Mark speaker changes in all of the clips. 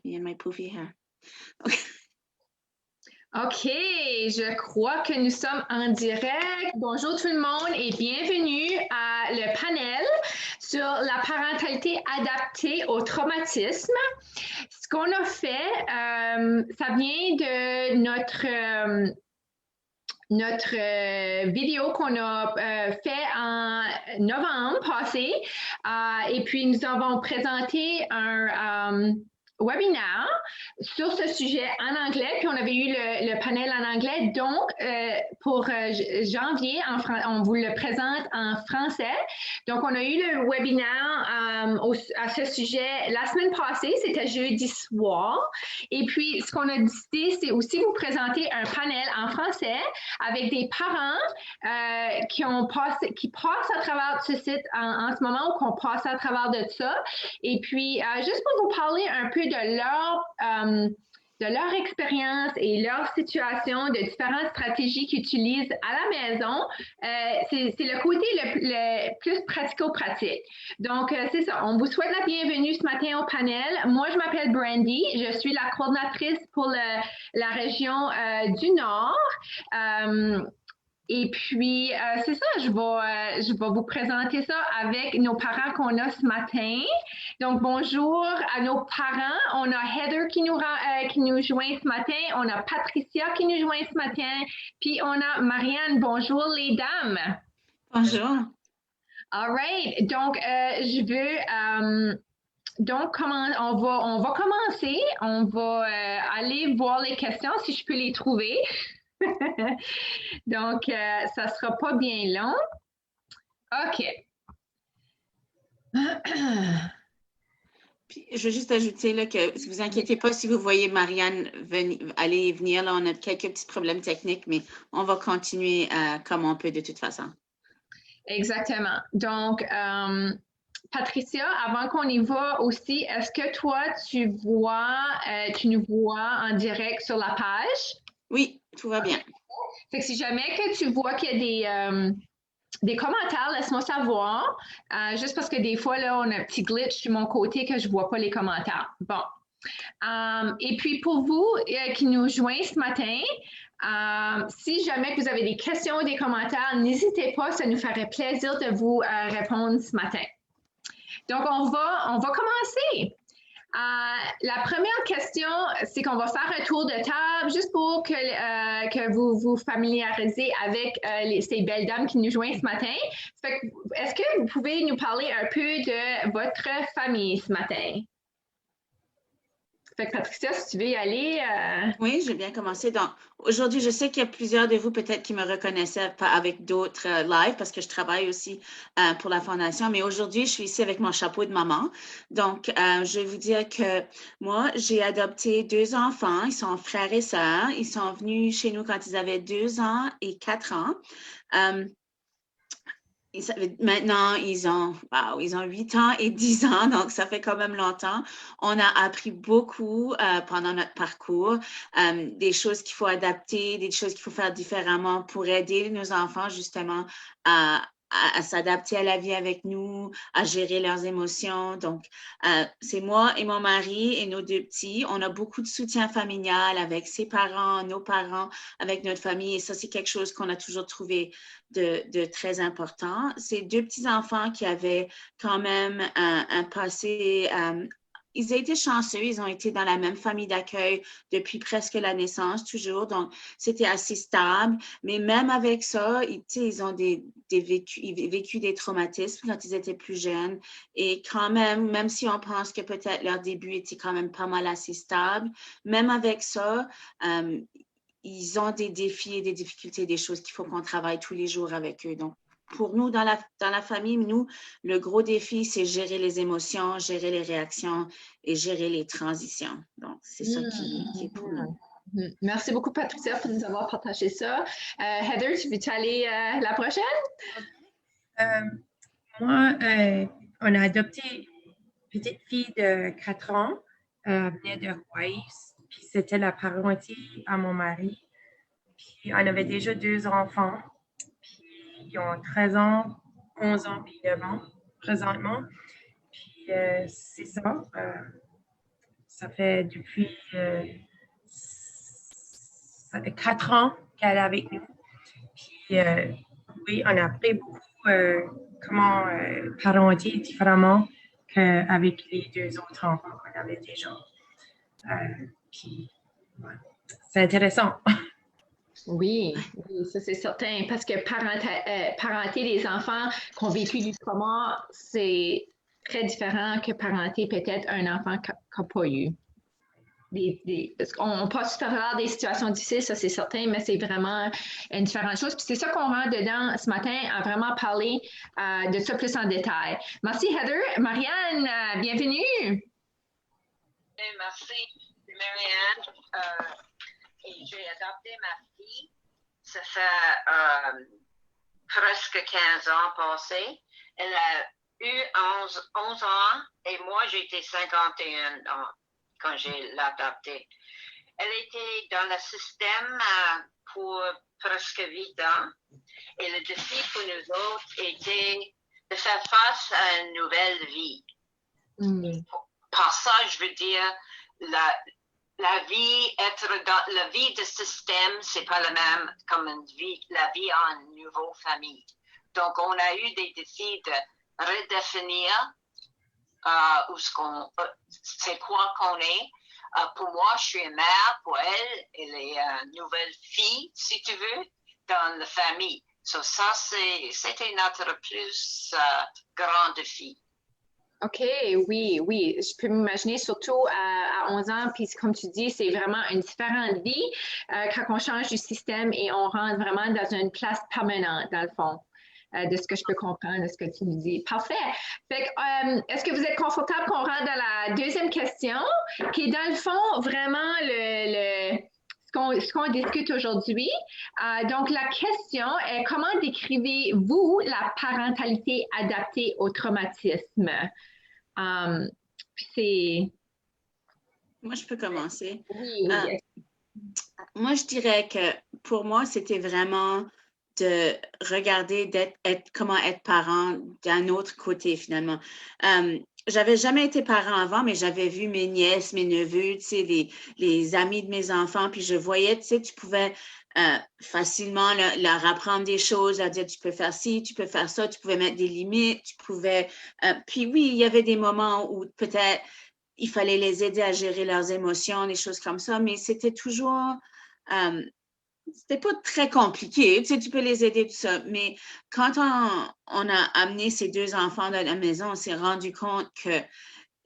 Speaker 1: me and my poofy hair.
Speaker 2: OK, je crois que nous sommes en direct. Bonjour tout le monde et bienvenue à le panel sur la parentalité adaptée au traumatisme. Ce qu'on a fait, ça vient de notre vidéo qu'on a fait en novembre passé. Et puis, nous avons présenté un webinaire sur ce sujet en anglais, puis on avait eu le panel en anglais. Donc, pour janvier, on vous le présente en français. Donc, on a eu le webinaire à ce sujet la semaine passée, c'était jeudi soir. Et puis, ce qu'on a décidé, c'est aussi vous présenter un panel en français avec des parents qui passent à travers ce site en ce moment ou qu'on passe à travers de ça. Et puis, juste pour vous parler un peu de leur expérience et leur situation, de différentes stratégies qu'ils utilisent à la maison, c'est le côté le plus pratico-pratique. Donc, c'est ça. On vous souhaite la bienvenue ce matin au panel. Moi, je m'appelle Brandy. Je suis la coordinatrice pour la région du Nord. Et puis, c'est ça, je vais vous présenter ça avec nos parents qu'on a ce matin. Donc, bonjour à nos parents. On a Heather qui nous joint ce matin. On a Patricia qui nous joint ce matin. Puis, on a Marianne. Bonjour, les dames.
Speaker 1: Bonjour.
Speaker 2: All right. Donc, je veux... Donc, on va commencer. On va aller voir les questions si je peux les trouver. Donc, ça ne sera pas bien long. OK.
Speaker 1: Puis, je veux juste ajouter là, que ne vous inquiétez pas si vous voyez Marianne aller et venir. Là, on a quelques petits problèmes techniques, mais on va continuer comme on peut de toute façon.
Speaker 2: Exactement. Donc, Patricia, avant qu'on y va aussi, est-ce que toi, tu nous vois en direct sur la page?
Speaker 1: Oui, tout va bien.
Speaker 2: Fait que si jamais que tu vois qu'il y a des commentaires, laisse-moi savoir. Juste parce que des fois, là, on a un petit glitch sur mon côté que je ne vois pas les commentaires. Bon. Et puis, pour vous qui nous joignent ce matin, si jamais vous avez des questions ou des commentaires, n'hésitez pas, ça nous ferait plaisir de vous répondre ce matin. Donc, on va commencer. La première question, c'est qu'on va faire un tour de table juste pour que vous vous familiarisez avec ces belles dames qui nous joignent ce matin. Est-ce que vous pouvez nous parler un peu de votre famille ce matin? Fait que Patricia, si tu veux y aller.
Speaker 1: Oui, je vais bien commencer. Donc, aujourd'hui, je sais qu'il y a plusieurs de vous peut-être qui me reconnaissaient avec d'autres lives parce que je travaille aussi pour la Fondation. Mais aujourd'hui, je suis ici avec mon chapeau de maman. Donc, je vais vous dire que moi, j'ai adopté 2 enfants. Ils sont frères et sœurs. Ils sont venus chez nous quand ils avaient 2 ans et 4 ans. Maintenant, ils ont 8 ans et 10 ans, donc ça fait quand même longtemps. On a appris beaucoup pendant notre parcours, des choses qu'il faut adapter, des choses qu'il faut faire différemment pour aider nos enfants justement à s'adapter à la vie avec nous, à gérer leurs émotions. Donc, c'est moi et mon mari et nos 2 petits. On a beaucoup de soutien familial avec ses parents, nos parents, avec notre famille. Et ça, c'est quelque chose qu'on a toujours trouvé de très important. C'est 2 petits-enfants qui avaient quand même un passé. Ils ont été chanceux, ils ont été dans la même famille d'accueil depuis presque la naissance, toujours. Donc, c'était assez stable. Mais même avec ça, ils ont vécu des traumatismes quand ils étaient plus jeunes. Et quand même si on pense que peut-être leur début était quand même pas mal assez stable, même avec ça, ils ont des défis et des difficultés, des choses qu'il faut qu'on travaille tous les jours avec eux. Donc, pour nous, dans la famille, nous, le gros défi, c'est gérer les émotions, gérer les réactions et gérer les transitions. Donc, c'est ça qui est pour nous.
Speaker 2: Merci beaucoup, Patricia, pour nous avoir partagé ça. Heather, tu veux-tu aller la prochaine?
Speaker 3: Moi, on a adopté une petite fille de 4 ans, venait de Hawaï, puis c'était la parenté à mon mari. Puis on avait déjà 2 enfants, puis ils ont 13 ans, 11 ans, puis 9 ans présentement. Puis c'est ça. ça fait depuis 4 ans qu'elle est avec nous. Puis, oui, on a appris beaucoup comment parenter différemment qu'avec les 2 autres enfants qu'on avait déjà. Puis, ouais, c'est intéressant.
Speaker 2: Oui, oui, ça c'est certain, parce que parenter des enfants qui ont vécu du trauma, c'est très différent que parenter peut-être un enfant qui n'a pas eu. Parce qu'on passe par des situations difficiles, ça c'est certain, mais c'est vraiment une différente chose. Puis c'est ça qu'on rentre dedans ce matin, à vraiment parler de ça plus en détail. Merci Heather. Marianne, bienvenue.
Speaker 4: Merci, Marianne. Et j'ai adopté ma fille. Ça fait presque 15 ans passés. Elle a eu 11 ans et moi j'étais 51 ans quand j'ai l'adoptée. Elle était dans le système pour presque 8 ans et le défi pour nous autres était de faire face à une nouvelle vie. Par ça, je veux dire, la vie de système, c'est pas la même comme la vie en nouvelle famille. Donc, on a eu des défis de redéfinir c'est quoi qu'on est. Pour moi, je suis une mère. Pour elle, elle est une nouvelle fille, si tu veux, dans la famille. So, ça, c'était notre plus grand défi.
Speaker 2: OK, oui. Je peux m'imaginer surtout à 11 ans, puis comme tu dis, c'est vraiment une différente vie quand on change du système et on rentre vraiment dans une place permanente, dans le fond, de ce que je peux comprendre, de ce que tu nous dis. Parfait. Fait que, est-ce que vous êtes confortable qu'on rentre dans la deuxième question, qui est dans le fond vraiment ce qu'on discute aujourd'hui. Donc, la question est comment décrivez-vous la parentalité adaptée au traumatisme?
Speaker 1: Moi, je peux commencer.
Speaker 2: Oui.
Speaker 1: Moi, je dirais que pour moi, c'était vraiment de regarder comment être parent d'un autre côté, finalement. J'avais jamais été parent avant, mais j'avais vu mes nièces, mes neveux, tu sais, les amis de mes enfants, puis je voyais, tu sais, tu pouvais facilement leur apprendre des choses, leur dire tu peux faire ci, tu peux faire ça, tu pouvais mettre des limites, tu pouvais... puis oui, il y avait des moments où peut-être il fallait les aider à gérer leurs émotions, des choses comme ça, mais c'était toujours... c'était pas très compliqué, tu sais, tu peux les aider, tout ça. Mais quand on a amené ces 2 enfants dans la maison, on s'est rendu compte que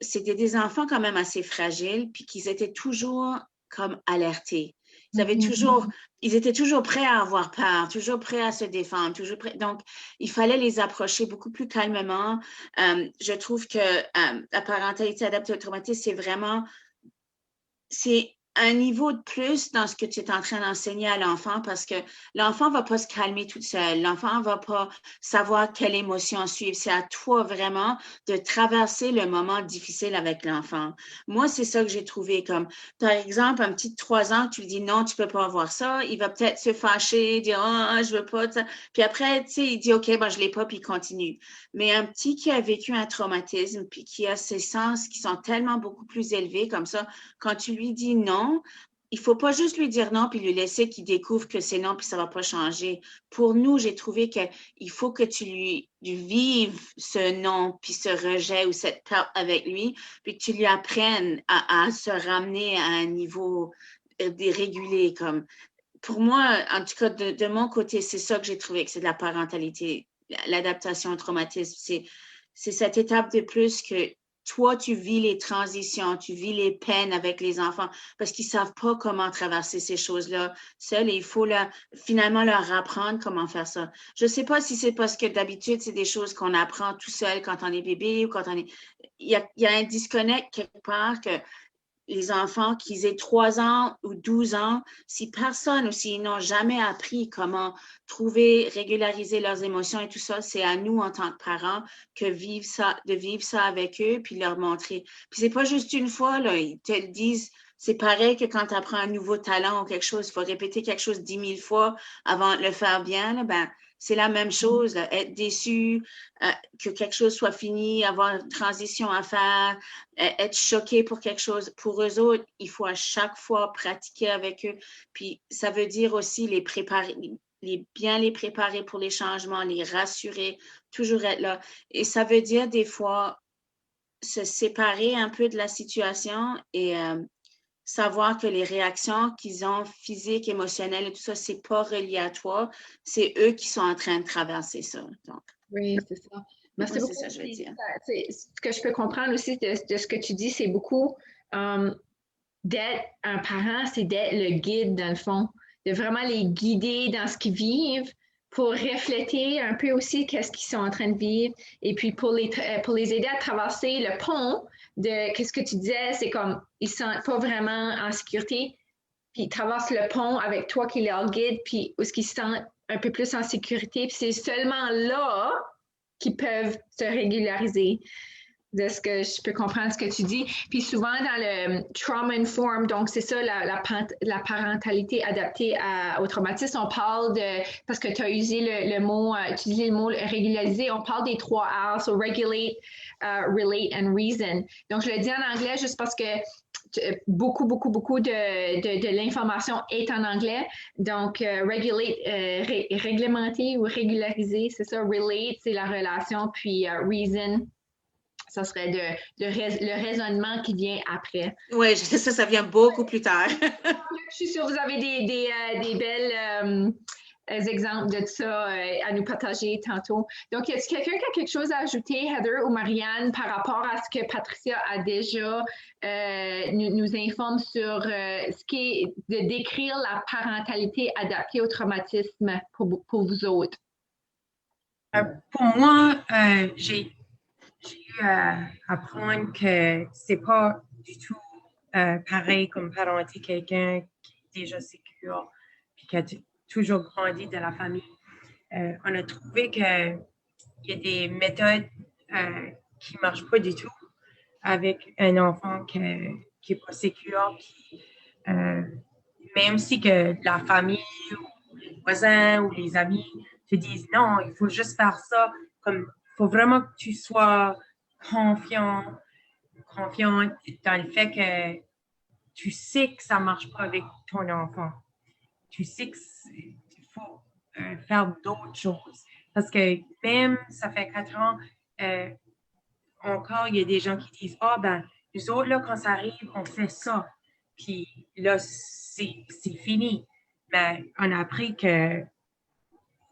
Speaker 1: c'était des enfants quand même assez fragiles, puis qu'ils étaient toujours comme alertés. Ils étaient toujours prêts à avoir peur, toujours prêts à se défendre, toujours prêts. Donc, il fallait les approcher beaucoup plus calmement. Je trouve que la parentalité adaptée au traumatisme, c'est un niveau de plus dans ce que tu es en train d'enseigner à l'enfant parce que l'enfant ne va pas se calmer toute seule. L'enfant ne va pas savoir quelle émotion suivre. C'est à toi vraiment de traverser le moment difficile avec l'enfant. Moi, c'est ça que j'ai trouvé comme, par exemple, un petit de 3 ans, tu lui dis non, tu ne peux pas avoir ça. Il va peut-être se fâcher, dire je ne veux pas. Ça. Puis après, tu sais, il dit OK, ben, je ne l'ai pas, puis il continue. Mais un petit qui a vécu un traumatisme, puis qui a ses sens qui sont tellement beaucoup plus élevés comme ça, quand tu lui dis non, il ne faut pas juste lui dire non puis lui laisser qu'il découvre que c'est non puis ça ne va pas changer. Pour nous, j'ai trouvé qu'il faut que tu lui vives ce non puis ce rejet ou cette perte avec lui puis que tu lui apprennes à se ramener à un niveau dérégulé. Comme. Pour moi, en tout cas, de mon côté, c'est ça que j'ai trouvé que c'est de la parentalité, l'adaptation au traumatisme. C'est cette étape de plus que toi, tu vis les transitions, tu vis les peines avec les enfants parce qu'ils ne savent pas comment traverser ces choses-là seuls et il faut finalement leur apprendre comment faire ça. Je ne sais pas si c'est parce que d'habitude, c'est des choses qu'on apprend tout seul quand on est bébé ou quand on est... Il y a un disconnect quelque part que les enfants, qu'ils aient 3 ans ou 12 ans, si personne ou s'ils n'ont jamais appris comment trouver, régulariser leurs émotions et tout ça, c'est à nous en tant que parents de vivre ça avec eux puis leur montrer. Puis c'est pas juste une fois, là, ils te le disent, c'est pareil que quand tu apprends un nouveau talent ou quelque chose, il faut répéter quelque chose 10 000 fois avant de le faire bien, là, ben, c'est la même chose, là, être déçu, que quelque chose soit fini, avoir une transition à faire, être choqué pour quelque chose. Pour eux autres, il faut à chaque fois pratiquer avec eux. Puis ça veut dire aussi les préparer, bien les préparer pour les changements, les rassurer, toujours être là. Et ça veut dire des fois se séparer un peu de la situation et savoir que les réactions qu'ils ont physiques, émotionnelles et tout ça, c'est pas relié à toi, c'est eux qui sont en train de traverser ça. Donc,
Speaker 2: Oui, c'est ça. Merci beaucoup.
Speaker 1: C'est ça, je veux dire.
Speaker 2: Ce que je peux comprendre aussi de ce que tu dis, c'est beaucoup d'être un parent, c'est d'être le guide dans le fond, de vraiment les guider dans ce qu'ils vivent pour refléter un peu aussi qu'est-ce qu'ils sont en train de vivre et puis pour les aider à traverser le pont de qu'est-ce que tu disais, c'est comme ils sont pas vraiment en sécurité, puis ils traversent le pont avec toi qui leur guide, puis où est-ce qu'ils se sentent un peu plus en sécurité, puis c'est seulement là qu'ils peuvent se régulariser de ce que je peux comprendre ce que tu dis. Puis souvent dans le trauma informed, donc c'est ça la parentalité adaptée au traumatisme, on parle de, parce que tu as utilisé le mot régulariser, on parle des 3 R, so regulate, relate and reason. Donc je le dis en anglais juste parce que beaucoup de l'information est en anglais. Donc, regulate, réglementer ou régulariser, c'est ça. Relate, c'est la relation. Puis, reason, ça serait le raisonnement qui vient après.
Speaker 1: Oui, ça vient beaucoup plus tard.
Speaker 2: Je suis sûre que vous avez des belles exemples de ça à nous partager tantôt. Donc, est-ce quelqu'un qui a quelque chose à ajouter, Heather ou Marianne, par rapport à ce que Patricia a déjà nous informe sur ce qui est de décrire la parentalité adaptée au traumatisme pour vous autres?
Speaker 3: Pour moi, j'ai eu à apprendre que c'est pas du tout pareil comme parenter quelqu'un qui est déjà sécure puis qui a toujours grandi de la famille. On a trouvé qu'il y a des méthodes qui ne marchent pas du tout avec un enfant qui n'est pas sécure. Puis, même si que la famille ou les voisins ou les amis te disent non, il faut juste faire ça, comme il faut vraiment que tu sois confiant dans le fait que tu sais que ça ne marche pas avec ton enfant. Tu sais qu'il faut faire d'autres choses. Parce que même, ça fait 4 ans, encore, il y a des gens qui disent, ben, nous autres, là, quand ça arrive, on fait ça. Puis là, c'est fini. Mais on a appris que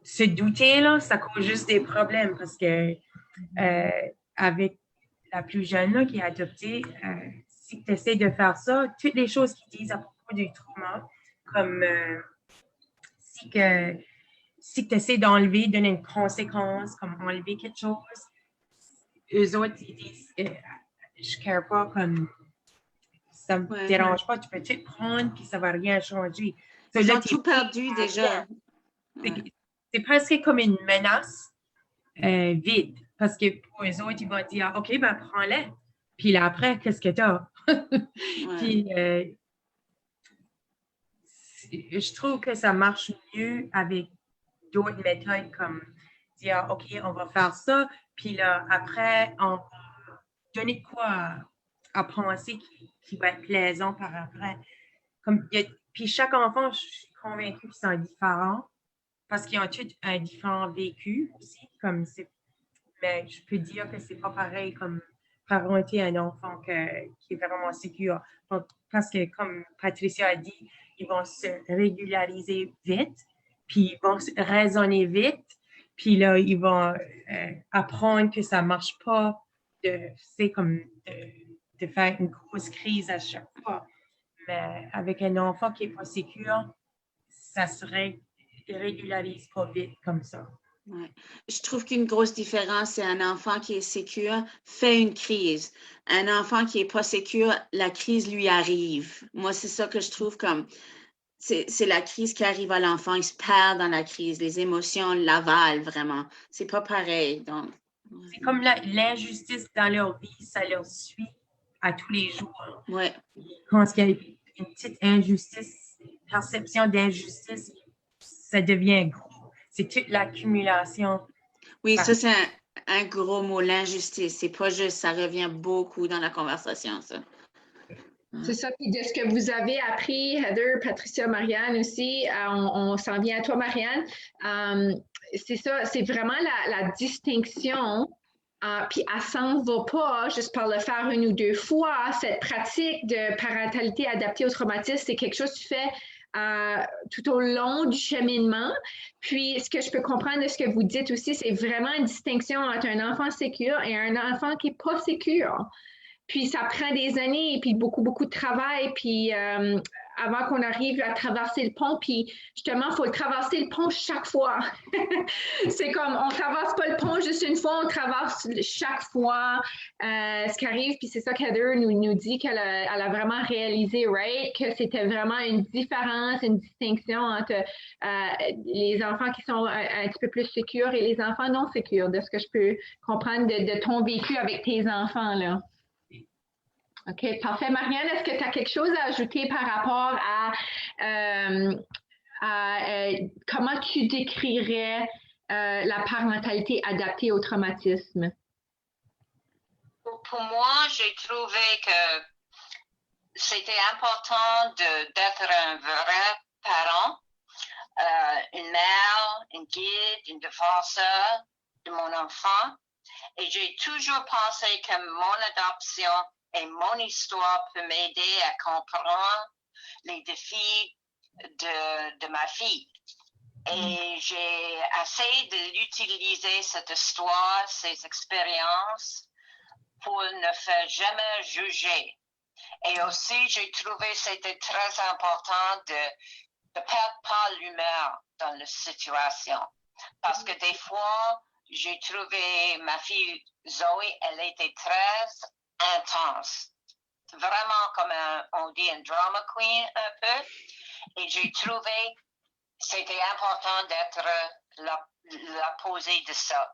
Speaker 3: se douter, là, ça cause juste des problèmes parce que avec la plus jeune là, qui est adoptée, si tu essaies de faire ça, toutes les choses qu'ils disent à propos du trauma, comme si tu essaies d'enlever, donner une conséquence, comme enlever quelque chose, eux autres, ils disent je ne care pas, comme ça ne me dérange pas, tu peux tout prendre, puis ça ne va rien changer.
Speaker 1: Ils ont tout perdu déjà.
Speaker 3: C'est presque comme une menace vide. Parce que pour eux autres, ils vont dire OK, ben prends-les. Puis là, après, qu'est-ce que tu as? Puis je trouve que ça marche mieux avec d'autres méthodes comme dire OK, on va faire ça. Puis là, après, on va donner quoi à penser qui va être plaisant par après. Puis chaque enfant, je suis convaincue qu'ils sont différents parce qu'ils ont tous un différent vécu aussi. Mais je peux dire que c'est pas pareil comme parenter un enfant qui est vraiment sécure. Donc, parce que, comme Patricia a dit, ils vont se régulariser vite, puis ils vont raisonner vite, puis là, ils vont apprendre que ça marche pas de faire une grosse crise à chaque fois. Mais avec un enfant qui n'est pas sécure, ça se régularise pas vite comme ça.
Speaker 1: Ouais. Je trouve qu'une grosse différence, c'est un enfant qui est sécure fait une crise. Un enfant qui n'est pas sécure, la crise lui arrive. Moi, c'est ça que je trouve comme, c'est la crise qui arrive à l'enfant, il se perd dans la crise, les émotions l'avalent vraiment. C'est pas pareil. Donc,
Speaker 3: c'est comme l'injustice dans leur vie, ça leur suit à tous les jours.
Speaker 1: Ouais.
Speaker 3: Quand il y a une petite injustice, perception d'injustice, ça devient gros. c'est toute l'accumulation.
Speaker 1: Oui, ça, c'est un gros mot, l'injustice. C'est pas juste, ça revient beaucoup dans la conversation, ça.
Speaker 2: C'est ça, puis de ce que vous avez appris, Heather, Patricia, Marianne aussi, on s'en vient à toi, Marianne. C'est ça, c'est vraiment la distinction, puis elle s'en va pas juste par le faire une ou deux fois. Cette pratique de parentalité adaptée au traumatisme, c'est quelque chose que tu fais tout au long du cheminement. Puis, ce que je peux comprendre de ce que vous dites aussi, c'est vraiment une distinction entre un enfant sécure et un enfant qui n'est pas sécure. Puis ça prend des années et puis beaucoup, beaucoup de travail. Puis avant qu'on arrive à traverser le pont, puis justement, il faut traverser le pont chaque fois. C'est comme, on ne traverse pas le pont juste une fois, on traverse chaque fois ce qui arrive. Puis c'est ça qu'Heather nous dit qu'elle a vraiment réalisé, right? Que c'était vraiment une différence, une distinction entre les enfants qui sont un petit peu plus sécures et les enfants non sécures, de ce que je peux comprendre de ton vécu avec tes enfants, là. OK, parfait. Marianne, est-ce que tu as quelque chose à ajouter par rapport à comment tu décrirais la parentalité adaptée au traumatisme?
Speaker 4: Pour moi, j'ai trouvé que c'était important d'être un vrai parent, une mère, une guide, une défenseur de mon enfant. Et j'ai toujours pensé que mon adoption et mon histoire peut m'aider à comprendre les défis de ma fille. Et j'ai essayé d'utiliser cette histoire, ces expériences, pour ne faire jamais juger. Et aussi, j'ai trouvé que c'était très important de ne perdre pas l'humeur dans la situation. Parce que des fois, j'ai trouvé ma fille Zoé, elle était très intense. Vraiment comme on dit un drama queen un peu. Et j'ai trouvé c'était important d'être l'opposé de ça.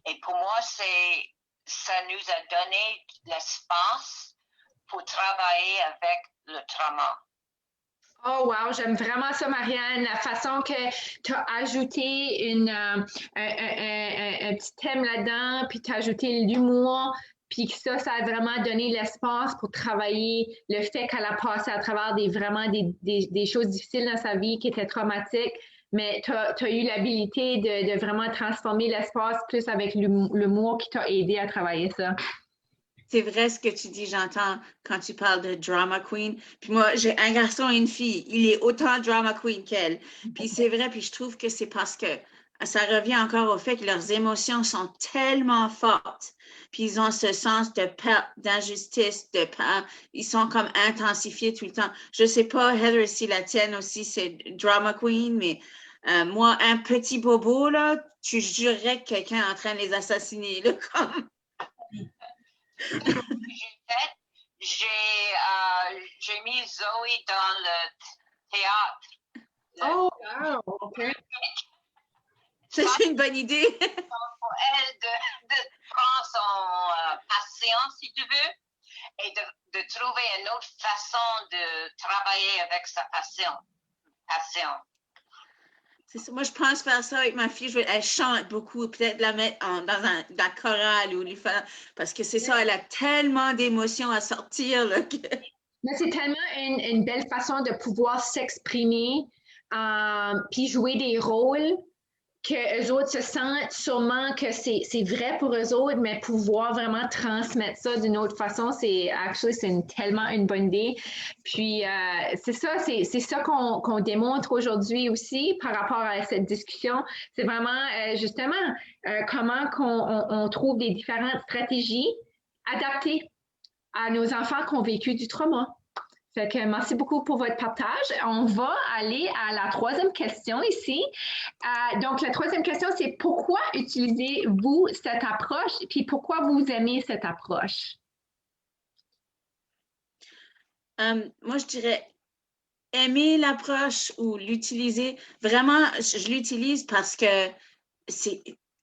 Speaker 4: Et pour moi, ça nous a donné l'espace pour travailler avec le trauma.
Speaker 2: Oh wow, j'aime vraiment ça, Marianne, la façon que tu as ajouté un petit thème là-dedans, puis tu as ajouté l'humour, puis que ça a vraiment donné l'espace pour travailler le fait qu'elle a passé à travers des choses difficiles dans sa vie qui étaient traumatiques, mais tu as eu l'habilité de vraiment transformer l'espace plus avec l'humour qui t'a aidé à travailler ça.
Speaker 1: C'est vrai ce que tu dis, j'entends quand tu parles de drama queen. Puis moi, j'ai un garçon et une fille. Il est autant drama queen qu'elle. Puis c'est vrai, puis je trouve que c'est parce que ça revient encore au fait que leurs émotions sont tellement fortes. Puis ils ont ce sens de perte, d'injustice, de peur. Ils sont comme intensifiés tout le temps. Je sais pas, Heather, si la tienne aussi, c'est drama queen, mais moi, un petit bobo, là, tu jurerais que quelqu'un est en train de les assassiner, là, comme...
Speaker 4: J'ai mis Zoé dans le théâtre.
Speaker 2: Oh, wow, OK.
Speaker 1: C'est une bonne idée.
Speaker 4: Pour elle de prendre son patience, si tu veux, et de trouver une autre façon de travailler avec sa passion.
Speaker 1: C'est ça. Moi, je pense faire ça avec ma fille. Elle chante beaucoup, peut-être la mettre dans la chorale ou lui faire, parce que c'est ça, elle a tellement d'émotions à sortir. Là, que...
Speaker 2: Mais c'est tellement une belle façon de pouvoir s'exprimer, puis jouer des rôles que eux autres se sentent sûrement que c'est vrai pour eux autres, mais pouvoir vraiment transmettre ça d'une autre façon, c'est tellement une bonne idée. Puis c'est ça qu'on démontre aujourd'hui aussi par rapport à cette discussion. C'est vraiment justement comment on trouve des différentes stratégies adaptées à nos enfants qui ont vécu du trauma. Fait que merci beaucoup pour votre partage. On va aller à la troisième question ici. Donc, la troisième question, c'est pourquoi utilisez-vous cette approche puis pourquoi vous aimez cette approche?
Speaker 1: Moi, je dirais aimer l'approche ou l'utiliser. Vraiment, je l'utilise parce que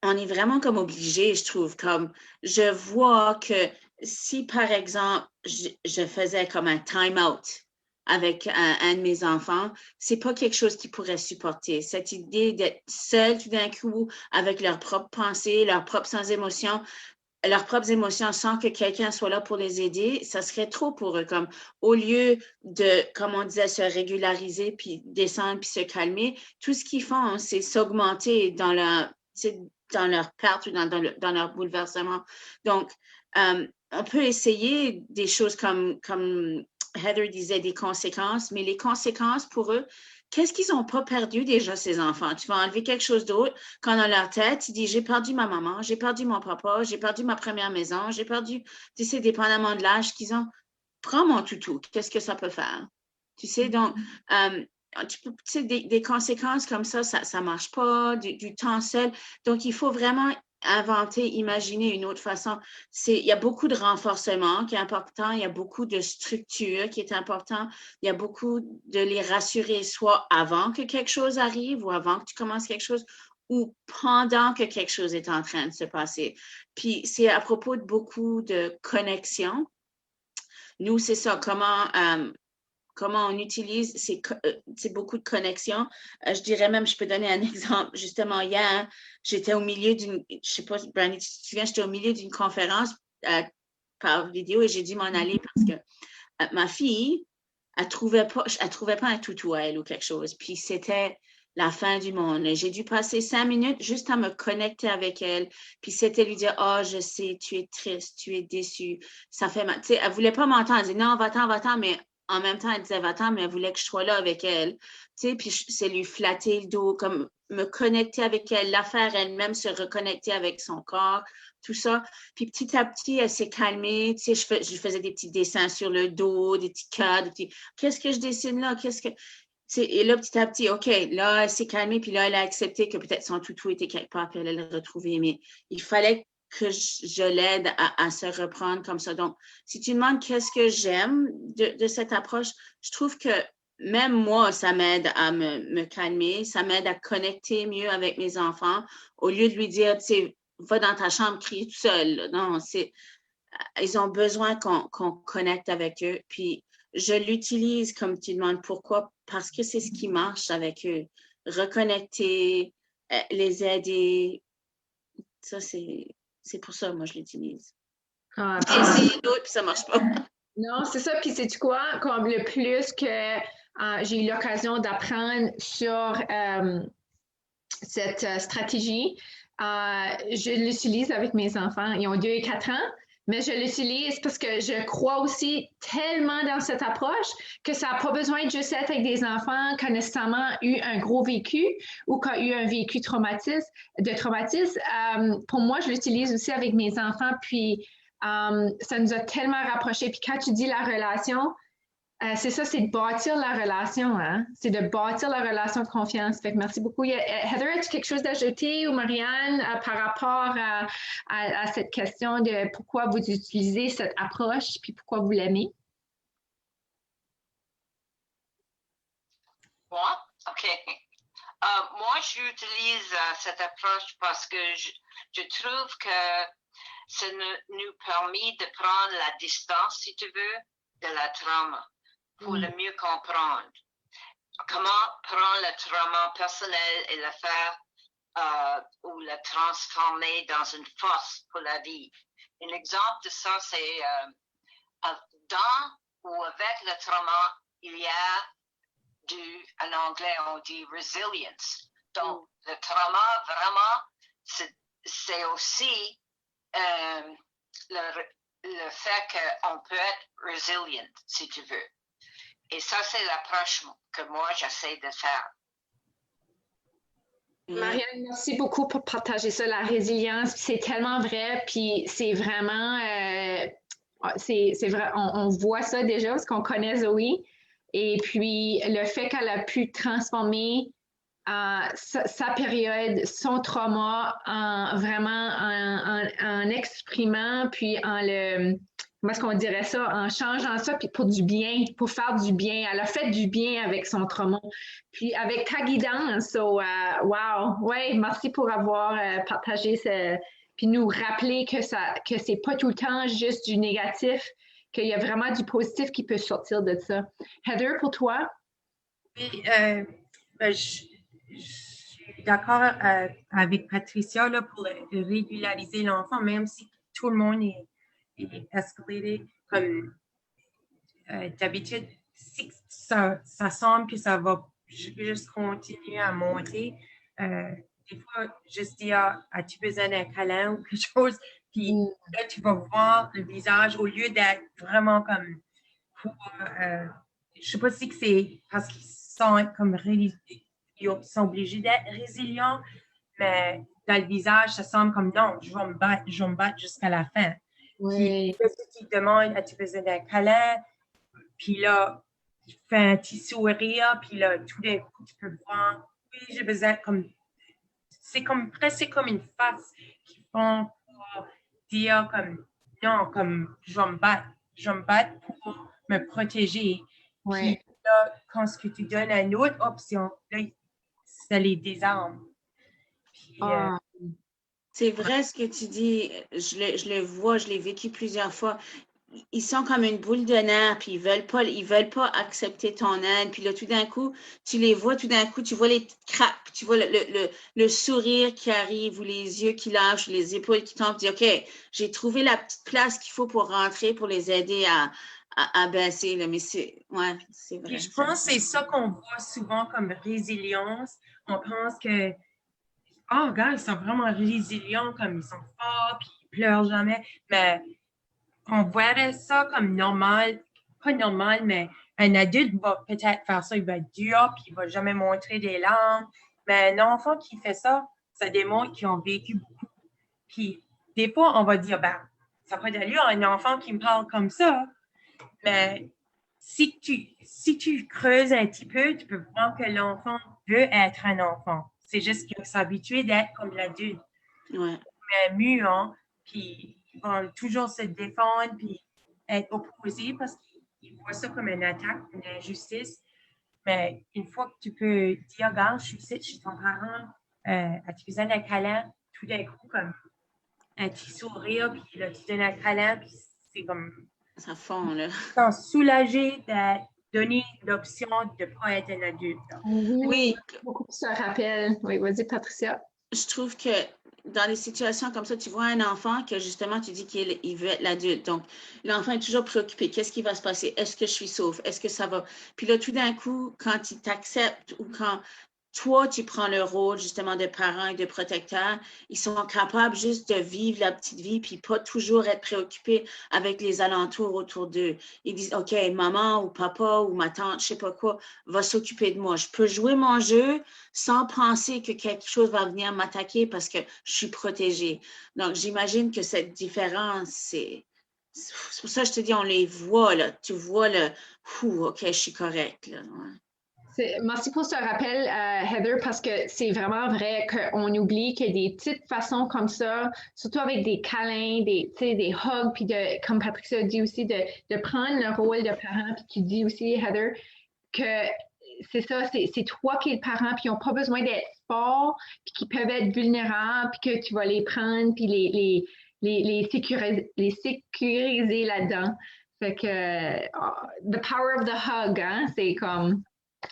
Speaker 1: on est vraiment comme obligé, je trouve. Comme je vois que si, par exemple, je faisais comme un time-out, avec un de mes enfants, c'est pas quelque chose qu'ils pourraient supporter. Cette idée d'être seul tout d'un coup avec leurs propres pensées, leurs propres émotions sans que quelqu'un soit là pour les aider, ça serait trop pour eux. Comme au lieu de, comme on disait, se régulariser, puis descendre, puis se calmer, tout ce qu'ils font, c'est s'augmenter dans leur perte ou dans leur bouleversement. Donc, on peut essayer des choses comme Heather disait, des conséquences, mais les conséquences pour eux, qu'est-ce qu'ils n'ont pas perdu déjà, ces enfants? Tu vas enlever quelque chose d'autre quand dans leur tête, ils disent, j'ai perdu ma maman, j'ai perdu mon papa, j'ai perdu ma première maison, j'ai perdu, tu sais, dépendamment de l'âge qu'ils ont. Prends mon toutou, qu'est-ce que ça peut faire? Tu sais, donc, tu sais, des conséquences comme ça ne marche pas, du temps seul. Donc, il faut vraiment inventer, imaginer une autre façon. Il y a beaucoup de renforcement qui est important, il y a beaucoup de structure qui est important, il y a beaucoup de les rassurer, soit avant que quelque chose arrive ou avant que tu commences quelque chose, ou pendant que quelque chose est en train de se passer. Puis, c'est à propos de beaucoup de connexions. Nous, c'est ça, comment on utilise, c'est beaucoup de connexions. Je dirais même, je peux donner un exemple. Justement, hier, j'étais au milieu d'une, je ne sais pas, Brandy, tu te souviens, j'étais au milieu d'une conférence par vidéo et j'ai dû m'en aller parce que ma fille, elle trouvait pas un toutou à elle ou quelque chose. Puis c'était la fin du monde. J'ai dû passer 5 minutes juste à me connecter avec elle. Puis c'était lui dire, oh, je sais, tu es triste, tu es déçue. Ça fait mal. Tu sais, elle voulait pas m'entendre. Elle disait, non, va-t'en, mais en même temps, elle disait, va-t'en, mais elle voulait que je sois là avec elle. Tu sais, puis c'est lui flatter le dos, comme me connecter avec elle, la faire elle-même, se reconnecter avec son corps, tout ça. Puis petit à petit, elle s'est calmée. Tu sais, je faisais des petits dessins sur le dos, des petits cas, qu'est-ce que je dessine là? Et là, petit à petit, OK, là, elle s'est calmée, puis là, elle a accepté que peut-être son toutou était quelque part, puis elle allait le retrouver. Mais il fallait que je l'aide à se reprendre comme ça. Donc, si tu demandes qu'est-ce que j'aime de cette approche, je trouve que même moi, ça m'aide à me calmer, ça m'aide à connecter mieux avec mes enfants, au lieu de lui dire, tu sais, va dans ta chambre, crie tout seul. Non, ils ont besoin qu'on connecte avec eux. Puis, je l'utilise comme tu demandes pourquoi, parce que c'est ce qui marche avec eux. Reconnecter, les aider, ça, c'est pour ça, moi, je l'utilise. J'ai essayé d'autres, puis ça marche pas.
Speaker 2: Non, c'est ça. Puis, sais-tu quoi? Comme le plus que j'ai eu l'occasion d'apprendre sur cette stratégie, je l'utilise avec mes enfants. Ils ont 2 et 4 ans. Mais je l'utilise parce que je crois aussi tellement dans cette approche que ça n'a pas besoin de juste être avec des enfants qui ont nécessairement eu un gros vécu ou qui ont eu un vécu de traumatisme. Pour moi, je l'utilise aussi avec mes enfants, puis ça nous a tellement rapprochés. Puis quand tu dis la relation, c'est ça, c'est de bâtir la relation, hein? C'est de bâtir la relation de confiance. Fait que merci beaucoup. Heather, as-tu quelque chose d'ajouter ou Marianne par rapport à cette question de pourquoi vous utilisez cette approche puis pourquoi vous l'aimez?
Speaker 4: Moi? OK. Moi, j'utilise cette approche parce que je trouve que ça nous permet de prendre la distance, si tu veux, de la trauma. Pour le mieux comprendre. Comment prendre le trauma personnel et le faire ou le transformer dans une force pour la vie. Un exemple de ça, c'est dans ou avec le trauma, il y a en anglais, on dit resilience. Donc, le trauma, vraiment, c'est aussi le fait qu'on peut être resilient, si tu veux. Et ça, c'est l'approche que moi, j'essaie de faire.
Speaker 2: Marianne, merci beaucoup pour partager ça, la résilience. C'est tellement vrai, puis c'est vraiment, c'est vrai, on voit ça déjà parce qu'on connaît Zoé. Et puis, le fait qu'elle a pu transformer sa période, son trauma, en exprimant, puis comment est-ce qu'on dirait ça, en changeant ça, puis pour du bien, pour faire du bien. Elle a fait du bien avec son trauma. Puis avec ta guidance, wow, ouais, merci pour avoir partagé puis nous rappeler que c'est pas tout le temps juste du négatif, qu'il y a vraiment du positif qui peut sortir de ça. Heather, pour toi?
Speaker 3: Oui, je suis d'accord avec Patricia là, pour régulariser l'enfant, même si tout le monde est escalaté comme d'habitude, si ça semble que ça va juste continuer à monter. Des fois, juste dire, as-tu besoin d'un câlin ou quelque chose? Puis là, tu vas voir le visage au lieu d'être vraiment comme pour, je sais pas si c'est parce qu'ils sont comme ils sont obligés d'être résilients, mais dans le visage, ça semble comme non, je vais me battre jusqu'à la fin.
Speaker 2: Oui.
Speaker 3: Puis, tu te demandes, as-tu besoin d'un câlin? Puis là, tu fais un petit sourire, puis là, tout d'un coup, tu peux voir, oui, j'ai besoin comme, c'est comme presque comme une face qu'ils font pour dire comme, non, comme, je vais me battre pour me protéger.
Speaker 2: Ouais.
Speaker 3: Puis là, quand ce que tu donnes à une autre option, là, ça les désarme. Puis,
Speaker 1: C'est vrai ce que tu dis. Je le vois, je l'ai vécu plusieurs fois. Ils sont comme une boule de nerfs, puis ils veulent pas accepter ton aide. Puis là, tout d'un coup, tu les vois, tout d'un coup, tu vois les cracks, tu vois le sourire qui arrive, ou les yeux qui lâchent, ou les épaules qui tombent. Tu dis, OK, j'ai trouvé la petite place qu'il faut pour rentrer, pour les aider à baisser. Là. Mais c'est vrai.
Speaker 3: puis je pense que c'est ça qu'on voit souvent comme résilience. On pense que oh, regarde, ils sont vraiment résilients, comme ils sont forts, puis ils pleurent jamais. Mais on verrait ça comme normal, pas normal, mais un adulte va peut-être faire ça, il va être dur, puis il va jamais montrer des larmes. Mais un enfant qui fait ça, ça démontre qu'ils ont vécu beaucoup. Puis des fois, on va dire, ben, ça n'a pas d'allure, un enfant qui me parle comme ça. Mais si tu creuses un petit peu, tu peux voir que l'enfant veut être un enfant. C'est juste qu'il s'est habitué d'être comme l'adulte.
Speaker 1: Ouais.
Speaker 3: Mais muant, puis ils vont toujours se défendre, puis être opposés parce qu'ils voient ça comme une attaque, une injustice. Mais une fois que tu peux dire, regarde, je suis ici, je suis ton parent, as-tu besoin d'un câlin? Tout d'un coup, comme un petit sourire, puis là, tu donnes un câlin, puis c'est comme
Speaker 1: Ça fond, là.
Speaker 3: sont soulagés de donner l'option de ne pas être un adulte.
Speaker 2: Oui, beaucoup de se rappellent. Oui, vas-y, Patricia.
Speaker 1: Je trouve que dans des situations comme ça, tu vois un enfant que justement, tu dis qu'il veut être l'adulte. Donc, l'enfant est toujours préoccupé. Qu'est-ce qui va se passer? Est-ce que je suis sauve? Est-ce que ça va? Puis là, tout d'un coup, quand il t'accepte ou quand toi, tu prends le rôle justement de parent et de protecteur, ils sont capables juste de vivre la petite vie puis pas toujours être préoccupés avec les alentours autour d'eux. Ils disent, OK, maman ou papa ou ma tante, je sais pas quoi, va s'occuper de moi. Je peux jouer mon jeu sans penser que quelque chose va venir m'attaquer parce que je suis protégée. Donc, j'imagine que cette différence, c'est pour ça que je te dis, on les voit, là. Tu vois le, OK, je suis correcte, là. Ouais.
Speaker 2: Merci pour ce rappel, Heather, parce que c'est vraiment vrai qu'on oublie qu'il y a des petites façons comme ça, surtout avec des câlins, des hugs, puis comme Patricia dit aussi, de prendre le rôle de parent, puis tu dis aussi, Heather, que c'est ça, c'est toi qui es le parent, puis ils n'ont pas besoin d'être forts, puis qu'ils peuvent être vulnérables, puis que tu vas les prendre, puis les sécuriser là-dedans. Fait que, the power of the hug, hein, c'est comme...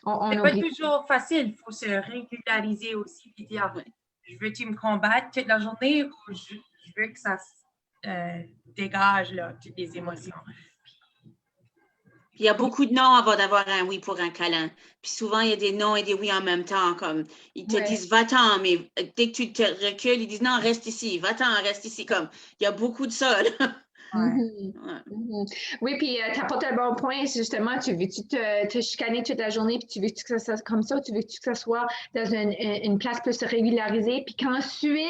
Speaker 3: C'est pas toujours facile. Il faut se régulariser aussi et dire je veux que tu me combattes toute la journée ou je veux que ça dégage là, toutes les émotions.
Speaker 1: Il y a beaucoup de non avant d'avoir un oui pour un câlin. Puis souvent, il y a des non et des oui en même temps. Comme ils te disent va-t'en, mais dès que tu te recules, ils disent non, reste ici, va-t'en, reste ici. Comme il y a beaucoup de ça. Là.
Speaker 2: Oui, puis tu apportes un bon point, justement, tu veux-tu te chicaner toute la journée, puis tu veux-tu que ça soit comme ça, ou tu veux-tu que ça soit dans une place plus régularisée, puis qu'ensuite,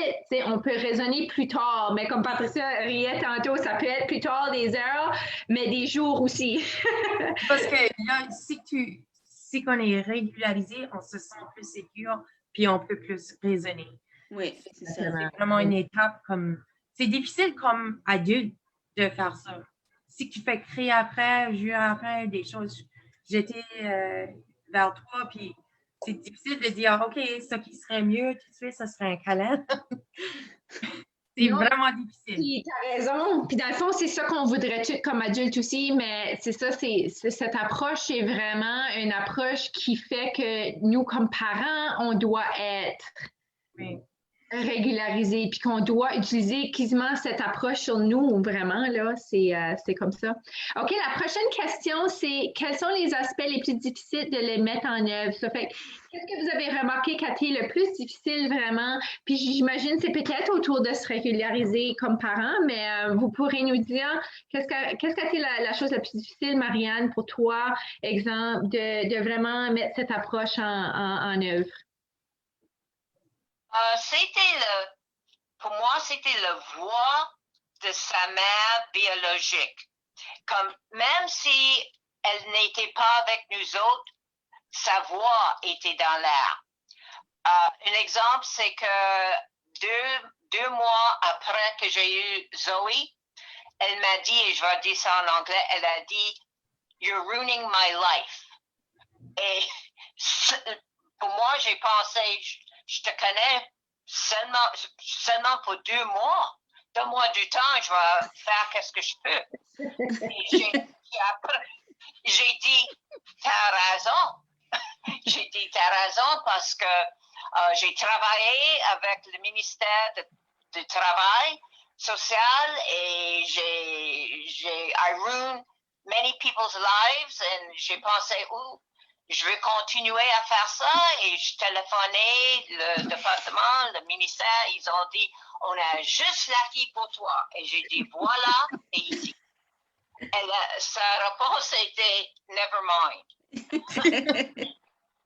Speaker 2: on peut raisonner plus tard, mais comme Patricia riait tantôt, ça peut être plus tard des heures, mais des jours aussi.
Speaker 3: Parce que là, si qu'on est régularisé, on se sent plus sécure, puis on peut plus raisonner.
Speaker 1: Oui, c'est ça.
Speaker 3: C'est vraiment une étape comme... C'est difficile comme adulte de faire ça. Si tu fais crier après, jouer après, des choses, j'étais vers toi, puis c'est difficile de dire, OK, ce qui serait mieux tout de suite, ce serait un câlin. C'est
Speaker 2: Non,
Speaker 3: vraiment difficile.
Speaker 2: puis t'as raison. Puis dans le fond, c'est ça qu'on voudrait tout comme adulte aussi, mais c'est ça, cette approche, c'est vraiment une approche qui fait que nous, comme parents, on doit être
Speaker 3: Oui.
Speaker 2: régularisés, puis qu'on doit utiliser quasiment cette approche sur nous, vraiment, là, c'est comme ça. OK, la prochaine question, c'est quels sont les aspects les plus difficiles de les mettre en œuvre? Ça fait, qu'est-ce que vous avez remarqué qui a été le plus difficile vraiment? Puis j'imagine c'est peut-être autour de se régulariser comme parent, mais vous pourrez nous dire qu'est-ce qu'a été la chose la plus difficile, Marianne, pour toi, exemple, de vraiment mettre cette approche en œuvre?
Speaker 4: Pour moi, c'était la voix de sa mère biologique. Comme même si elle n'était pas avec nous autres, sa voix était dans l'air. Un exemple, c'est que deux mois après que j'ai eu Zoe, elle m'a dit, et je vais dire ça en anglais, elle a dit, "You're ruining my life." Et pour moi, j'ai pensé, je te connais seulement pour 2 mois. Donne-moi du temps, je vais faire qu'est-ce que je peux. Et j'ai dit, t'as raison. J'ai dit, t'as raison parce que j'ai travaillé avec le ministère du Travail social et I ruined many people's lives et j'ai pensé, je vais continuer à faire ça et je téléphonais le département, le ministère, ils ont dit, on a juste la fille pour toi. Et j'ai dit, voilà, c'est ici. Sa réponse était, never mind.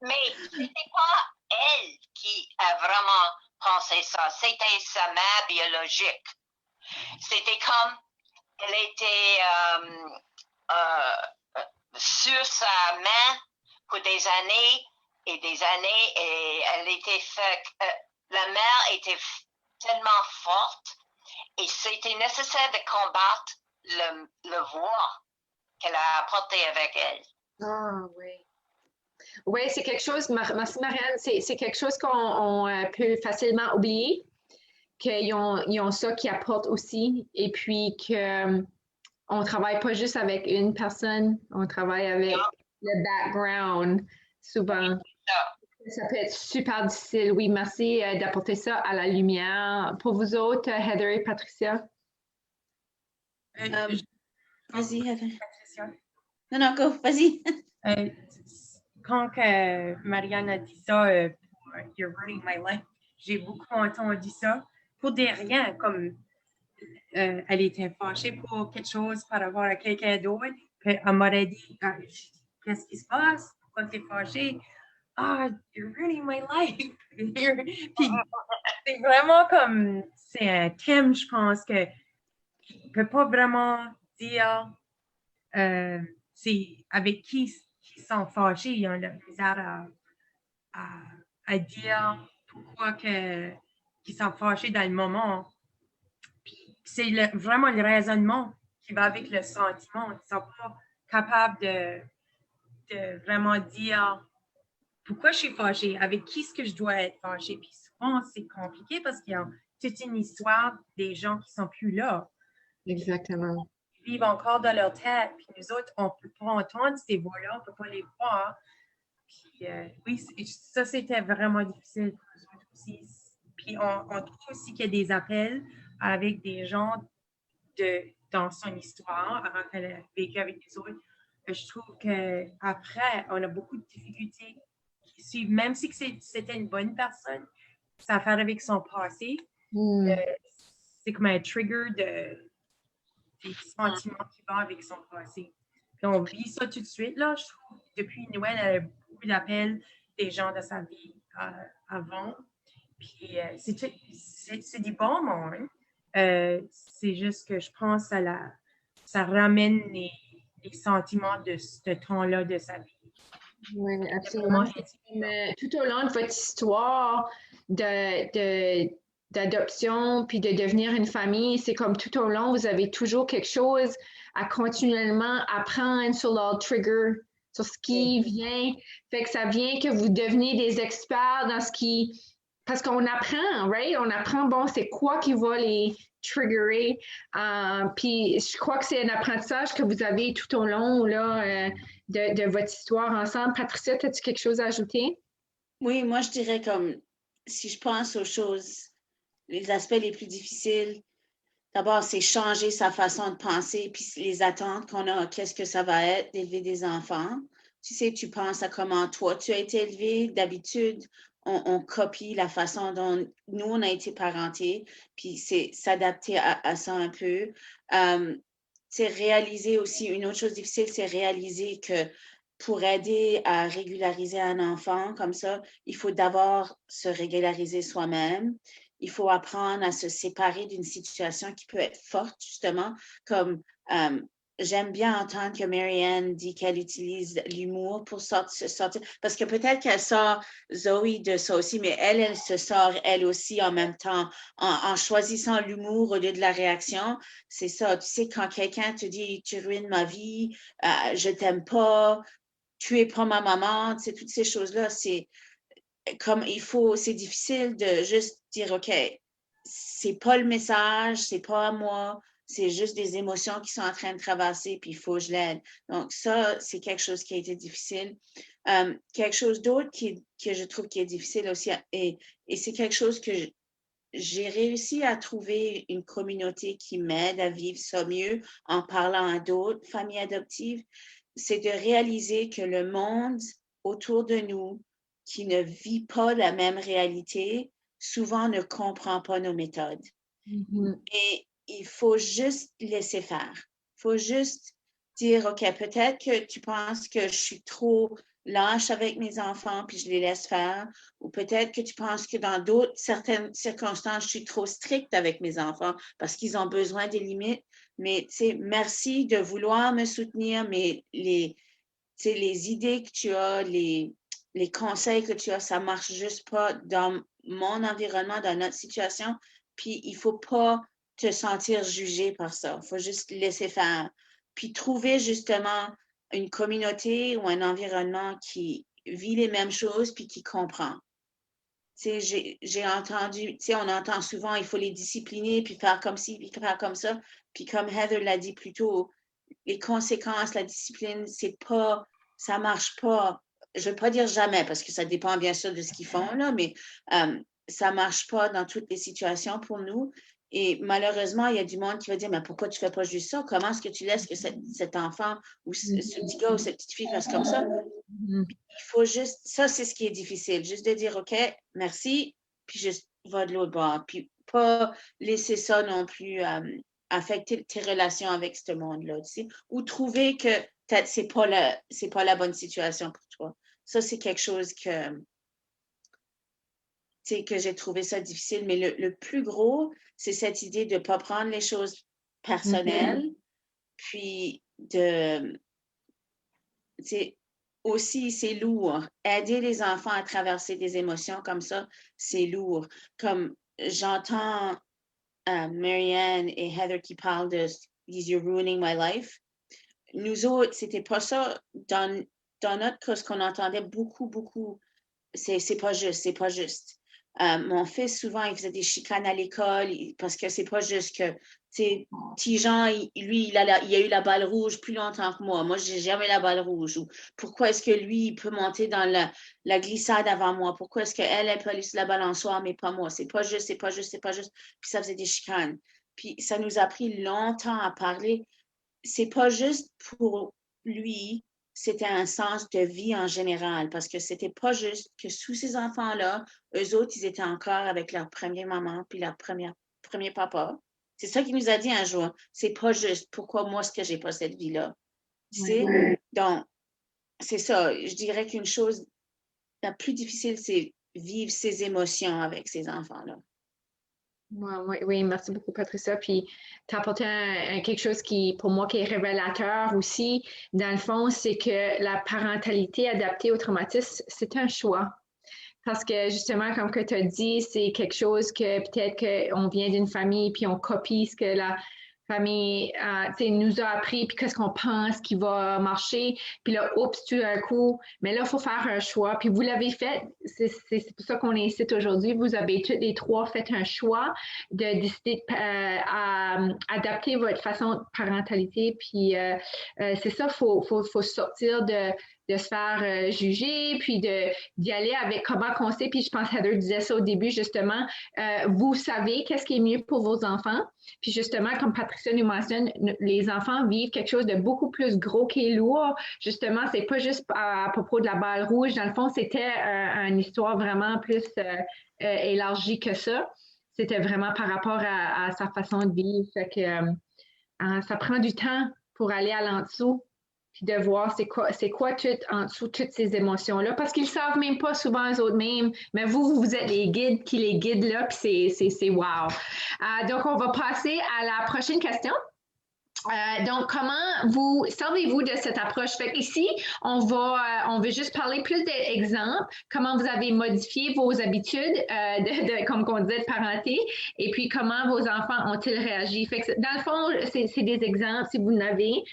Speaker 4: Mais c'était pas elle qui a vraiment pensé ça, c'était sa mère biologique. C'était comme, elle était sur sa main pour des années et elle était la mère était tellement forte et c'était nécessaire de combattre le voix qu'elle a apporté avec elle.
Speaker 2: Ah oui. Oui, c'est quelque chose, merci Marianne, c'est quelque chose qu'on peut facilement oublier, qu'ils ont ça qui apporte aussi, et puis qu'on ne travaille pas juste avec une personne, on travaille avec le background souvent. Ça peut être super difficile. Oui, merci d'apporter ça à la lumière. Pour vous autres, Heather et Patricia?
Speaker 1: Vas-y, Heather. Non, go, vas-y.
Speaker 3: Quand Marianne a dit ça, "You're ruining my life", j'ai beaucoup entendu ça pour des rien, comme elle était fâchée pour quelque chose par rapport à quelqu'un d'autre. Puis elle m'aurait dit, qu'est-ce qui se passe? Pourquoi tu es fâchée? You're ruining my life. Puis c'est vraiment comme, c'est un thème, je pense, que ne peut pas vraiment dire c'est avec qui sont fâchés, ils ont le misère à dire pourquoi qu'ils sont fâchés dans le moment. Puis c'est vraiment le raisonnement qui va avec le sentiment. Ils ne sont pas capables de vraiment dire pourquoi je suis fâchée, avec qui est-ce que je dois être fâchée. Puis souvent, c'est compliqué parce qu'il y a toute une histoire des gens qui ne sont plus là.
Speaker 2: Exactement.
Speaker 3: Ils vivent encore dans leur tête. Puis nous autres, on ne peut pas entendre ces voix-là, on ne peut pas les voir. Puis oui, ça, c'était vraiment difficile pour nous autres aussi. Puis on trouve aussi qu'il y a des appels avec des gens dans son histoire, avant qu'elle ait vécu avec les autres. Je trouve qu'après, on a beaucoup de difficultés qui suivent, même si c'était une bonne personne, ça a à faire avec son passé. C'est comme un trigger des sentiments qui vont avec son passé. Puis on vit ça tout de suite, là. Je trouve depuis Noël, elle a beaucoup d'appels des gens de sa vie avant. Puis c'est du bon monde. C'est juste que je pense que ça ramène les sentiments de ce temps-là de sa vie.
Speaker 2: Oui, absolument. Tout au long de votre histoire d'adoption puis de devenir une famille, c'est comme tout au long, vous avez toujours quelque chose à continuellement apprendre sur leur trigger, sur ce qui vient. Fait que ça vient que vous devenez des experts dans ce qui parce qu'on apprend, right? On apprend, bon, c'est quoi qui va les triggerer. Puis je crois que c'est un apprentissage que vous avez tout au long là, de votre histoire ensemble. Patricia, as-tu quelque chose à ajouter?
Speaker 1: Oui, moi, je dirais comme si je pense aux choses, les aspects les plus difficiles, d'abord, c'est changer sa façon de penser, puis les attentes qu'on a, qu'est-ce que ça va être d'élever des enfants. Tu sais, tu penses à comment toi, tu as été élevé. D'habitude, on copie la façon dont nous, on a été parentés, puis c'est s'adapter à ça un peu. C'est réaliser aussi, une autre chose difficile, c'est réaliser que pour aider à régulariser un enfant comme ça, il faut d'abord se régulariser soi-même. Il faut apprendre à se séparer d'une situation qui peut être forte, justement, comme j'aime bien entendre que Marianne dit qu'elle utilise l'humour pour sortir, parce que peut-être qu'elle sort Zoe de ça aussi, mais elle se sort elle aussi en même temps, en choisissant l'humour au lieu de la réaction. C'est ça, tu sais, quand quelqu'un te dit « tu ruines ma vie, je t'aime pas », tu es pas ma maman, tu sais, toutes ces choses-là, c'est comme c'est difficile de juste dire, OK, c'est pas le message, c'est pas à moi, c'est juste des émotions qui sont en train de traverser, puis il faut que je l'aide. Donc, ça, c'est quelque chose qui a été difficile. Quelque chose d'autre que je trouve qui est difficile aussi, et c'est quelque chose que j'ai réussi à trouver une communauté qui m'aide à vivre ça mieux en parlant à d'autres familles adoptives, c'est de réaliser que le monde autour de nous qui ne vit pas la même réalité, souvent ne comprend pas nos méthodes. Et il faut juste laisser faire. Il faut juste dire, OK, peut-être que tu penses que je suis trop lâche avec mes enfants puis je les laisse faire, ou peut-être que tu penses que dans certaines circonstances, je suis trop stricte avec mes enfants parce qu'ils ont besoin des limites. Mais tu sais, merci de vouloir me soutenir, mais les idées que tu as, les conseils que tu as, ça marche juste pas dans mon environnement, dans notre situation. Puis il faut pas te sentir jugé par ça. Il faut juste laisser faire. Puis trouver justement une communauté ou un environnement qui vit les mêmes choses puis qui comprend. Tu sais, j'ai entendu, tu sais, on entend souvent, il faut les discipliner puis faire comme ci, puis faire comme ça. Puis comme Heather l'a dit plus tôt, les conséquences, la discipline, c'est pas, ça marche pas. Je veux pas dire jamais parce que ça dépend bien sûr de ce qu'ils font là, mais ça marche pas dans toutes les situations pour nous. Et malheureusement, il y a du monde qui va dire, mais pourquoi tu fais pas juste ça? Comment est-ce que tu laisses que cet enfant ou ce petit gars ou cette petite fille fasse comme ça? Il faut juste, ça c'est ce qui est difficile, juste de dire, OK, merci, puis juste va de l'autre bord, puis pas laisser ça non plus affecter tes relations avec ce monde-là, tu sais, ou trouver que c'est pas la bonne situation pour toi. Ça, c'est quelque chose que j'ai trouvé ça difficile, mais le plus gros, c'est cette idée de ne pas prendre les choses personnelles, puis aussi, c'est lourd. Aider les enfants à traverser des émotions comme ça, c'est lourd. Comme j'entends Marianne et Heather qui parlent de « You're ruining my life ». Nous autres, c'était pas ça. Dans notre cas, ce qu'on entendait beaucoup, c'est pas juste, c'est pas juste. Mon fils, souvent, il faisait des chicanes à l'école parce que c'est pas juste que, petit Jean, lui, il a eu la balle rouge plus longtemps que moi. Moi, j'ai jamais la balle rouge. Ou pourquoi est-ce que lui, il peut monter dans la glissade avant moi? Pourquoi est-ce qu'elle peut aller sur la balançoire, mais pas moi? C'est pas juste, c'est pas juste, c'est pas juste. Puis ça faisait des chicanes. Puis ça nous a pris longtemps à parler. C'est pas juste pour lui, c'était un sens de vie en général, parce que c'était pas juste que sous ces enfants-là, eux autres, ils étaient encore avec leur première maman puis leur premier papa. C'est ça qu'il nous a dit un jour. C'est pas juste. Pourquoi moi, est-ce que j'ai pas cette vie-là? Tu sais? Donc, c'est ça. Je dirais qu'une chose la plus difficile, c'est vivre ses émotions avec ces enfants-là.
Speaker 2: Oui, merci beaucoup, Patricia. Puis, tu as apporté quelque chose qui, pour moi, qui est révélateur aussi. Dans le fond, c'est que la parentalité adaptée au traumatisme, c'est un choix. Parce que justement, comme que tu as dit, c'est quelque chose que peut-être qu'on vient d'une famille puis on copie ce que famille nous a appris, puis qu'est-ce qu'on pense qui va marcher, puis là, oups, tout d'un coup, mais là, il faut faire un choix, puis vous l'avez fait, c'est pour ça qu'on est ici aujourd'hui, vous avez tous les trois fait un choix de décider à adapter votre façon de parentalité, puis c'est ça, faut sortir de se faire juger, puis d'y aller avec comment qu'on sait, puis je pense Heather disait ça au début, justement, vous savez qu'est-ce qui est mieux pour vos enfants, puis justement, comme Patricia nous mentionne, les enfants vivent quelque chose de beaucoup plus gros et lourd, justement, c'est pas juste à propos de la balle rouge, dans le fond, c'était une histoire vraiment plus élargie que ça, c'était vraiment par rapport à sa façon de vivre, fait que ça prend du temps pour aller à l'en-dessous, puis de voir c'est quoi tout en dessous, toutes ces émotions-là, parce qu'ils ne savent même pas souvent eux autres mêmes, mais vous êtes les guides qui les guident là, puis c'est wow. Donc, on va passer à la prochaine question. Donc, comment vous servez-vous de cette approche? Fait qu'ici, on veut juste parler plus d'exemples, comment vous avez modifié vos habitudes, comme on disait, de parenté, et puis comment vos enfants ont-ils réagi? Fait que dans le fond, c'est des exemples, si vous en avez.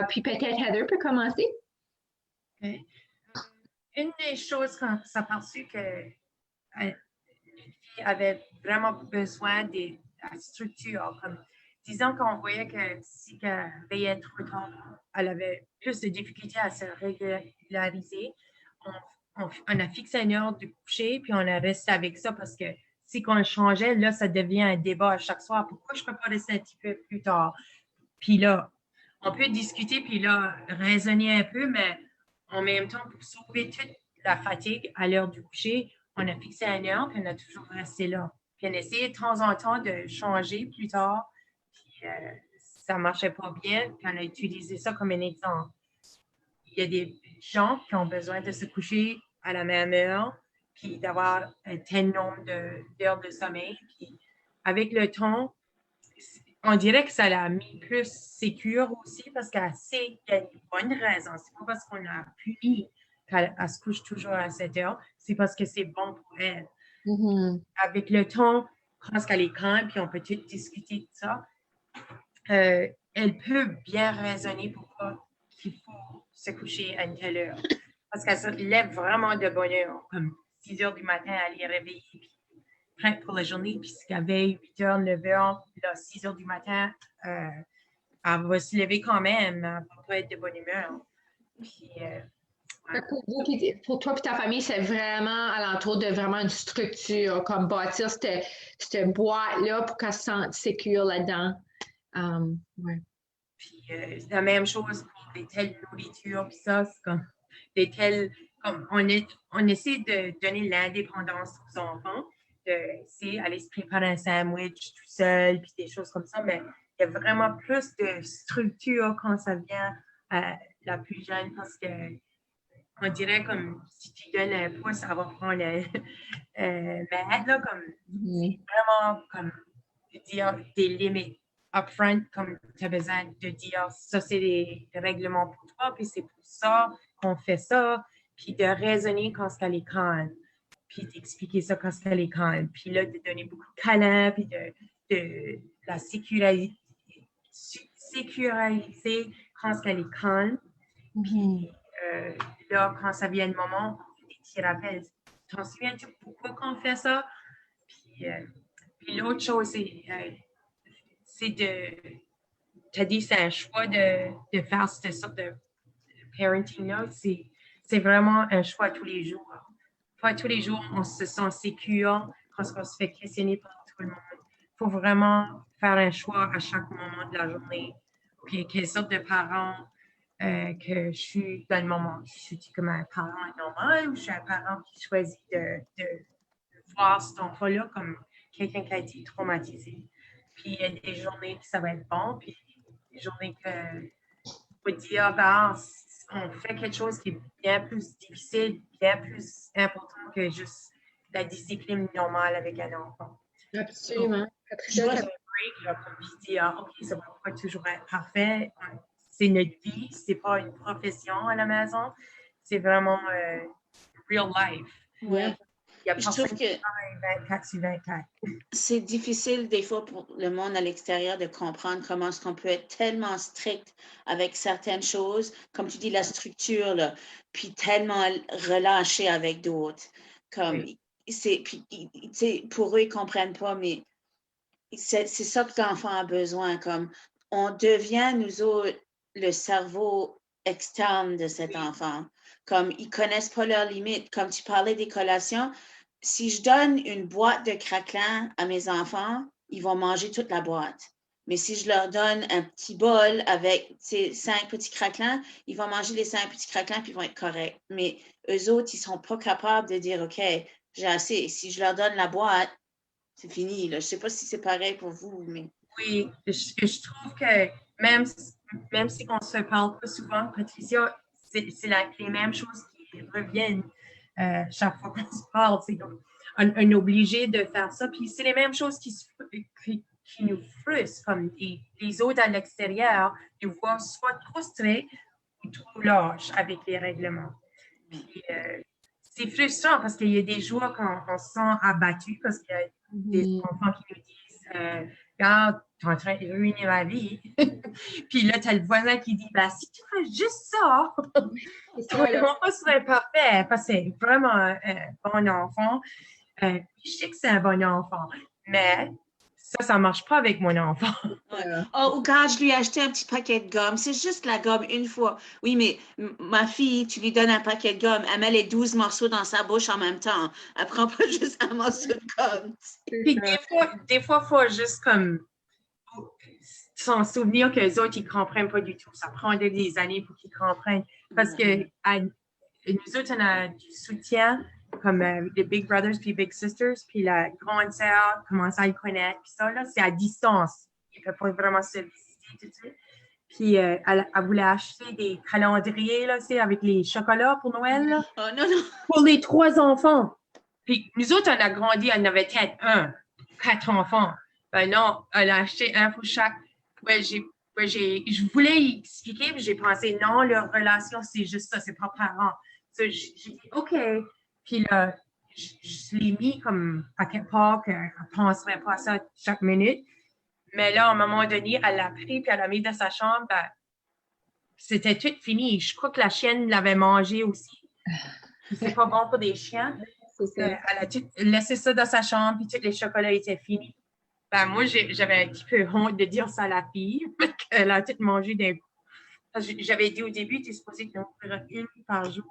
Speaker 2: Puis peut-être Heather peut commencer.
Speaker 3: Okay. Une des choses quand ça perçu que les filles avaient vraiment besoin de la structure, comme disons qu'on voyait que si elle veillait trop tard, elle avait plus de difficultés à se régulariser. On a fixé une heure de coucher, puis on a resté avec ça parce que si on changeait, là, ça devient un débat à chaque soir. Pourquoi je ne peux pas rester un petit peu plus tard? Puis là, on peut discuter, puis là, raisonner un peu, mais en même temps, pour sauver toute la fatigue à l'heure du coucher, on a fixé une heure, puis on a toujours resté là. Puis on a essayé de temps en temps de changer plus tard, puis ça ne marchait pas bien, puis on a utilisé ça comme un exemple. Il y a des gens qui ont besoin de se coucher à la même heure, puis d'avoir un tel nombre d'heures de sommeil. Puis avec le temps, on dirait que ça l'a mis plus sécure aussi parce qu'elle sait qu'il y a une bonne raison. C'est pas parce qu'on a puni qu'elle se couche toujours à 7 heures, c'est parce que c'est bon pour elle.
Speaker 2: Mm-hmm.
Speaker 3: Avec le temps, quand elle est calme, puis on peut tout discuter de ça, elle peut bien raisonner pourquoi il faut se coucher à une telle heure. Parce qu'elle se lève vraiment de bonne heure, comme 6 heures du matin, elle est réveillée, puis prête pour la journée, puis qu'elle veille 8 heures, 9 heures, là, 6 heures du matin, elle va se lever quand même, elle ne va pas être de bonne humeur. Puis,
Speaker 2: pour toi et ta famille, c'est vraiment alentour de vraiment une structure, comme bâtir cette boîte-là pour qu'elle se sente sécure là-dedans. Ouais.
Speaker 3: Puis, c'est la même chose pour des telles nourritures, puis ça, c'est comme des telles. Comme on essaie de donner l'indépendance aux enfants, d'essayer d'aller se préparer un sandwich tout seul, puis des choses comme ça, mais il y a vraiment plus de structure quand ça vient à la plus jeune, parce que on dirait comme si tu donnes un pouce, ça va prendre mais là, comme c'est vraiment comme dire des limites upfront, comme tu as besoin de dire ça, c'est des règlements pour toi, puis c'est pour ça qu'on fait ça, puis de raisonner quand elle est calme, puis d'expliquer ça quand elle est calme, puis là, de donner beaucoup de câlins, puis de la sécuriser quand elle est calme, puis là, quand ça vient le moment, on fait des petits rappels. T'en souviens-tu pourquoi qu'on fait ça? Puis l'autre chose, c'est tu as dit c'est un choix de faire cette sorte de parenting-là. C'est vraiment un choix tous les jours. Pas tous les jours, on se sent sécure quand on se fait questionner par tout le monde. Il faut vraiment faire un choix à chaque moment de la journée. Puis quelle sorte de parent que je suis dans le moment. Je suis comme un parent normal ou je suis un parent qui choisit de voir cet enfant-là comme quelqu'un qui a été traumatisé. Puis il y a des journées que ça va être bon, puis des journées que on peut dire, on fait quelque chose qui est bien plus difficile, bien plus important que juste la discipline normale avec un enfant.
Speaker 2: Absolument.
Speaker 3: Donc, je dois break, là, comme je dis, OK, ça ne va pas toujours être parfait. C'est notre vie, c'est pas une profession à la maison. C'est vraiment real life.
Speaker 1: Ouais.
Speaker 3: Il y a
Speaker 1: Je
Speaker 3: personne
Speaker 1: trouve
Speaker 3: qui
Speaker 1: que
Speaker 3: travaille 24 sur 24.
Speaker 1: c'est difficile des fois pour le monde à l'extérieur de comprendre comment est-ce qu'on peut être tellement strict avec certaines choses, comme tu dis, la structure, là, puis tellement relâché avec d'autres. Comme,
Speaker 3: Oui.
Speaker 1: puis, tu sais, pour eux, ils comprennent pas, mais c'est ça que l'enfant a besoin. Comme, on devient, nous autres, le cerveau externe de cet enfant. Comme, ils connaissent pas leurs limites. Comme tu parlais des collations, si je donne une boîte de craquelins à mes enfants, ils vont manger toute la boîte. Mais si je leur donne un petit bol avec 5 petits craquelins, ils vont manger les 5 petits craquelins puis ils vont être corrects. Mais eux autres, ils sont pas capables de dire, OK, j'ai assez. Si je leur donne la boîte, c'est fini. Là. Je sais pas si c'est pareil pour vous, mais...
Speaker 3: Oui, je trouve que même si on se parle pas souvent, Patricia, c'est les mêmes choses qui reviennent chaque fois qu'on se parle. On est obligé de faire ça. Puis c'est les mêmes choses qui nous frustrent, comme les autres à l'extérieur, nous voient soit trop stricts ou trop lâches avec les règlements. Puis, c'est frustrant parce qu'il y a des jours qu'on se sent abattu parce qu'il y a des enfants qui nous disent regarde, tu es en train de ruiner ma vie. Puis là, tu as le voisin qui dit bah, si tu fais juste ça, ton enfant serait parfait parce que c'est vraiment un bon enfant. Je sais que c'est un bon enfant, mais ça ne marche pas avec mon enfant.
Speaker 1: Ouais. Oh, regarde, je lui ai acheté un petit paquet de gomme. C'est juste la gomme une fois. Oui, mais ma fille, tu lui donnes un paquet de gomme, elle met les 12 morceaux dans sa bouche en même temps. Elle prend pas juste un morceau de gomme.
Speaker 3: Puis des fois, il faut juste comme s'en souvenir que les autres, ils ne comprennent pas du tout. Ça prend des années pour qu'ils comprennent. Parce que nous autres, on a du soutien comme les Big Brothers puis Big Sisters, puis la grande sœur commence à y connaître. Puis ça, là, c'est à distance. Ils ne peuvent pas vraiment se visiter tout de suite. Puis elle voulait acheter des calendriers, là, avec les chocolats pour Noël. Là,
Speaker 1: oh non, non.
Speaker 3: pour les 3 enfants. Puis nous autres, on a grandi, on avait peut-être 4 enfants. Ben non, elle a acheté un pour chaque. Je voulais y expliquer, mais j'ai pensé, non, leur relation, c'est juste ça, c'est pas parent. J'ai dit, OK. Puis là, je l'ai mis comme à quelque part qu'elle ne penserait pas à ça chaque minute. Mais là, à un moment donné, elle l'a pris, puis elle l'a mis dans sa chambre. Ben, c'était tout fini. Je crois que la chienne l'avait mangé aussi. C'est pas bon pour des chiens. Elle a tout laissé ça dans sa chambre, puis tous les chocolats étaient finis. Ben, moi, j'avais un petit peu honte de dire ça à la fille, qu'elle a tout mangé d'un coup. J'avais dit au début, tu es supposé en faire une par jour.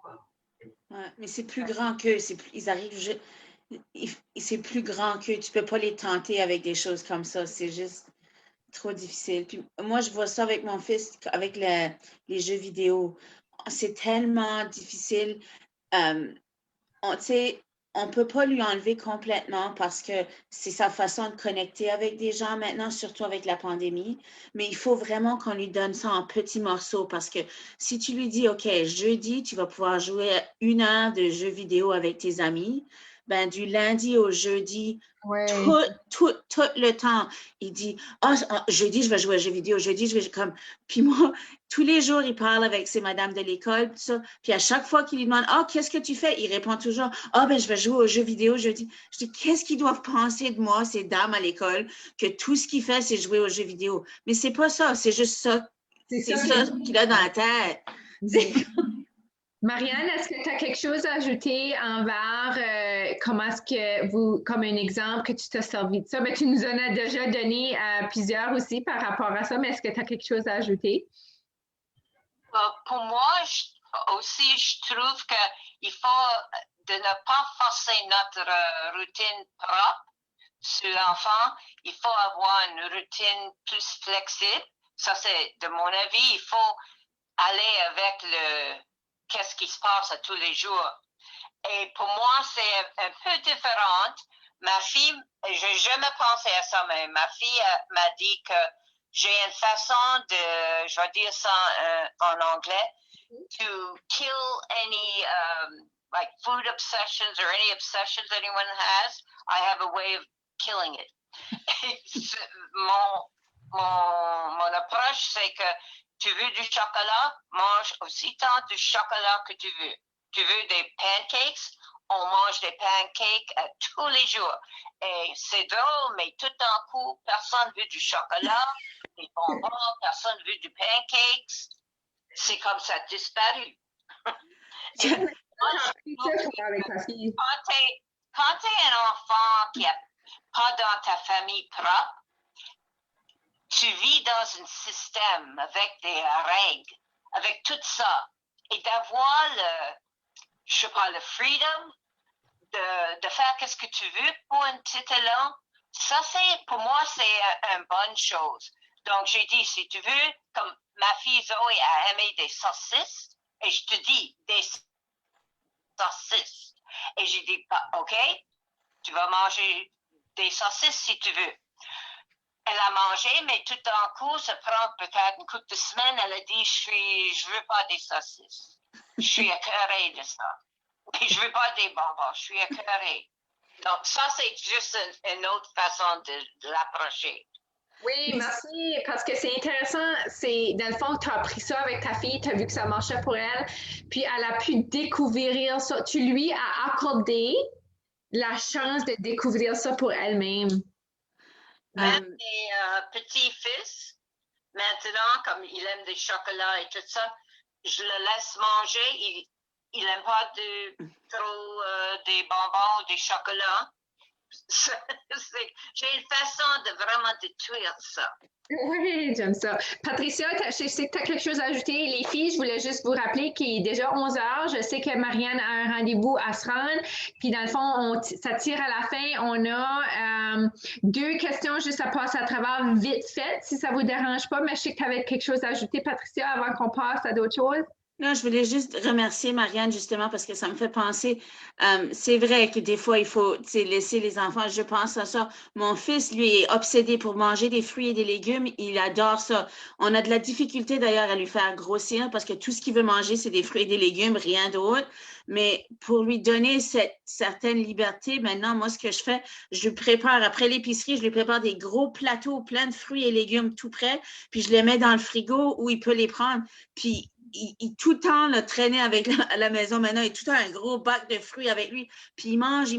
Speaker 1: Ouais, mais c'est plus grand qu'eux. Ils arrivent. C'est plus grand qu'eux. Tu peux pas les tenter avec des choses comme ça. C'est juste trop difficile. Puis moi, je vois ça avec mon fils, avec les jeux vidéo. C'est tellement difficile. Tu sais, on ne peut pas lui enlever complètement parce que c'est sa façon de connecter avec des gens maintenant, surtout avec la pandémie. Mais il faut vraiment qu'on lui donne ça en petits morceaux parce que si tu lui dis, OK, jeudi, tu vas pouvoir jouer 1 heure de jeux vidéo avec tes amis, ben, du lundi au jeudi, tout le temps, il dit, jeudi, je vais jouer à jeux vidéo, jeudi, je vais comme. Puis moi, tous les jours, il parle avec ses madames de l'école, tout ça. Puis à chaque fois qu'il lui demande, qu'est-ce que tu fais? Il répond toujours, ben, je vais jouer aux jeux vidéo jeudi. Je dis, qu'est-ce qu'ils doivent penser de moi, ces dames à l'école, que tout ce qu'il fait, c'est jouer aux jeux vidéo. Mais c'est pas ça, c'est juste ça. C'est ça qu'il a dans la tête.
Speaker 2: Marianne, est-ce que tu as quelque chose à ajouter envers comment est-ce que vous, comme un exemple que tu t'as servi de ça? Mais tu nous en as déjà donné plusieurs aussi par rapport à ça, mais est-ce que tu as quelque chose à ajouter?
Speaker 4: Pour moi, je trouve qu'il faut de ne pas forcer notre routine propre sur l'enfant. Il faut avoir une routine plus flexible. Ça, c'est de mon avis. Il faut aller avec qu'est-ce qui se passe à tous les jours. Et pour moi, c'est un peu différent. Ma fille, je n'ai jamais pensé à ça, mais ma fille m'a dit que j'ai une façon de, je vais dire ça en anglais, to kill any like food obsessions or any obsessions anyone has. I have a way of killing it. Mon approche, c'est que tu veux du chocolat, mange aussi tant de chocolat que tu veux. Tu veux des pancakes, on mange des pancakes tous les jours. Et c'est drôle, mais tout d'un coup, personne veut du chocolat, des bonbons, personne veut du pancakes. C'est comme ça disparu. Quand tu es un enfant qui n'est pas dans ta famille propre, tu vis dans un système avec des règles, avec tout ça. Et d'avoir le freedom de faire qu'est-ce que tu veux pour un petit élan, ça, pour moi, c'est une bonne chose. Donc, j'ai dit, si tu veux, comme ma fille Zoé a aimé des saucisses, et je te dis, des saucisses. Et j'ai dit, OK, tu vas manger des saucisses si tu veux. Elle a mangé, mais tout d'un coup, ça prend peut-être une couple de semaines, elle a dit, je veux pas des saucisses. Je suis écœurée de ça. Et je veux pas des bonbons, je suis écœurée. Donc, ça, c'est juste une autre façon de l'approcher.
Speaker 2: Oui, merci, parce que c'est intéressant. C'est, dans le fond, tu as appris ça avec ta fille, tu as vu que ça marchait pour elle, puis elle a pu découvrir ça. Tu lui as accordé la chance de découvrir ça pour elle-même.
Speaker 4: Même mes petits-fils, maintenant, comme il aime des chocolats et tout ça, je le laisse manger. Il n'aime pas trop des bonbons ou des chocolats. J'ai une façon de vraiment détruire ça.
Speaker 2: Oui, j'aime ça. Patricia, je sais que tu as quelque chose à ajouter. Les filles, je voulais juste vous rappeler qu'il est déjà 11 heures. Je sais que Marianne a un rendez-vous à se rendre. Puis dans le fond, ça tire à la fin. On a 2 questions juste à passer à travers vite fait, si ça ne vous dérange pas. Mais je sais que tu avais quelque chose à ajouter, Patricia, avant qu'on passe à d'autres choses.
Speaker 1: Non, je voulais juste remercier Marianne justement parce que ça me fait penser, c'est vrai que des fois, il faut laisser les enfants, je pense à ça. Mon fils, lui, est obsédé pour manger des fruits et des légumes. Il adore ça. On a de la difficulté d'ailleurs à lui faire grossir parce que tout ce qu'il veut manger, c'est des fruits et des légumes, rien d'autre. Mais pour lui donner cette certaine liberté, maintenant, moi, ce que je fais, je lui prépare, après l'épicerie, je lui prépare des gros plateaux pleins de fruits et légumes tout prêts, puis je les mets dans le frigo où il peut les prendre. Puis, il tout le temps le traînait avec à la maison maintenant, il a tout le temps un gros bac de fruits avec lui. Puis il mange,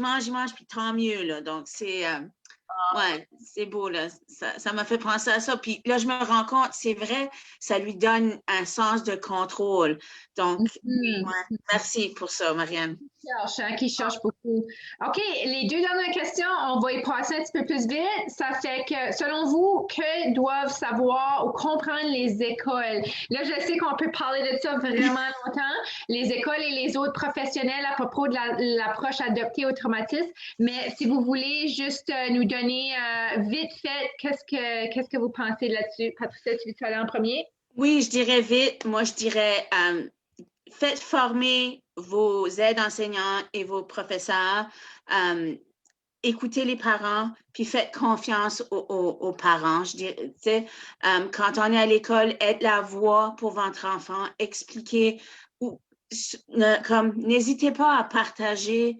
Speaker 1: puis tant mieux. Là. Donc, ouais, c'est beau. Là. Ça m'a fait penser à ça. Puis là, je me rends compte, c'est vrai, ça lui donne un sens de contrôle. Donc, ouais, merci pour ça, Marianne.
Speaker 2: Qui cherche beaucoup. OK, les 2 dernières questions, on va y passer un petit peu plus vite. Ça fait que, selon vous, que doivent savoir ou comprendre les écoles? Là, je sais qu'on peut parler de ça vraiment longtemps, les écoles et les autres professionnels à propos de l'approche adoptée au traumatisme, mais si vous voulez juste nous donner vite fait, qu'est-ce que vous pensez là-dessus? Patricia, tu veux aller en premier?
Speaker 1: Oui, je dirais vite. Moi, je dirais faites former vos aides enseignants et vos professeurs. Écoutez les parents, puis faites confiance aux parents. Je dirais, quand on est à l'école, être la voix pour votre enfant, expliquer, comme n'hésitez pas à partager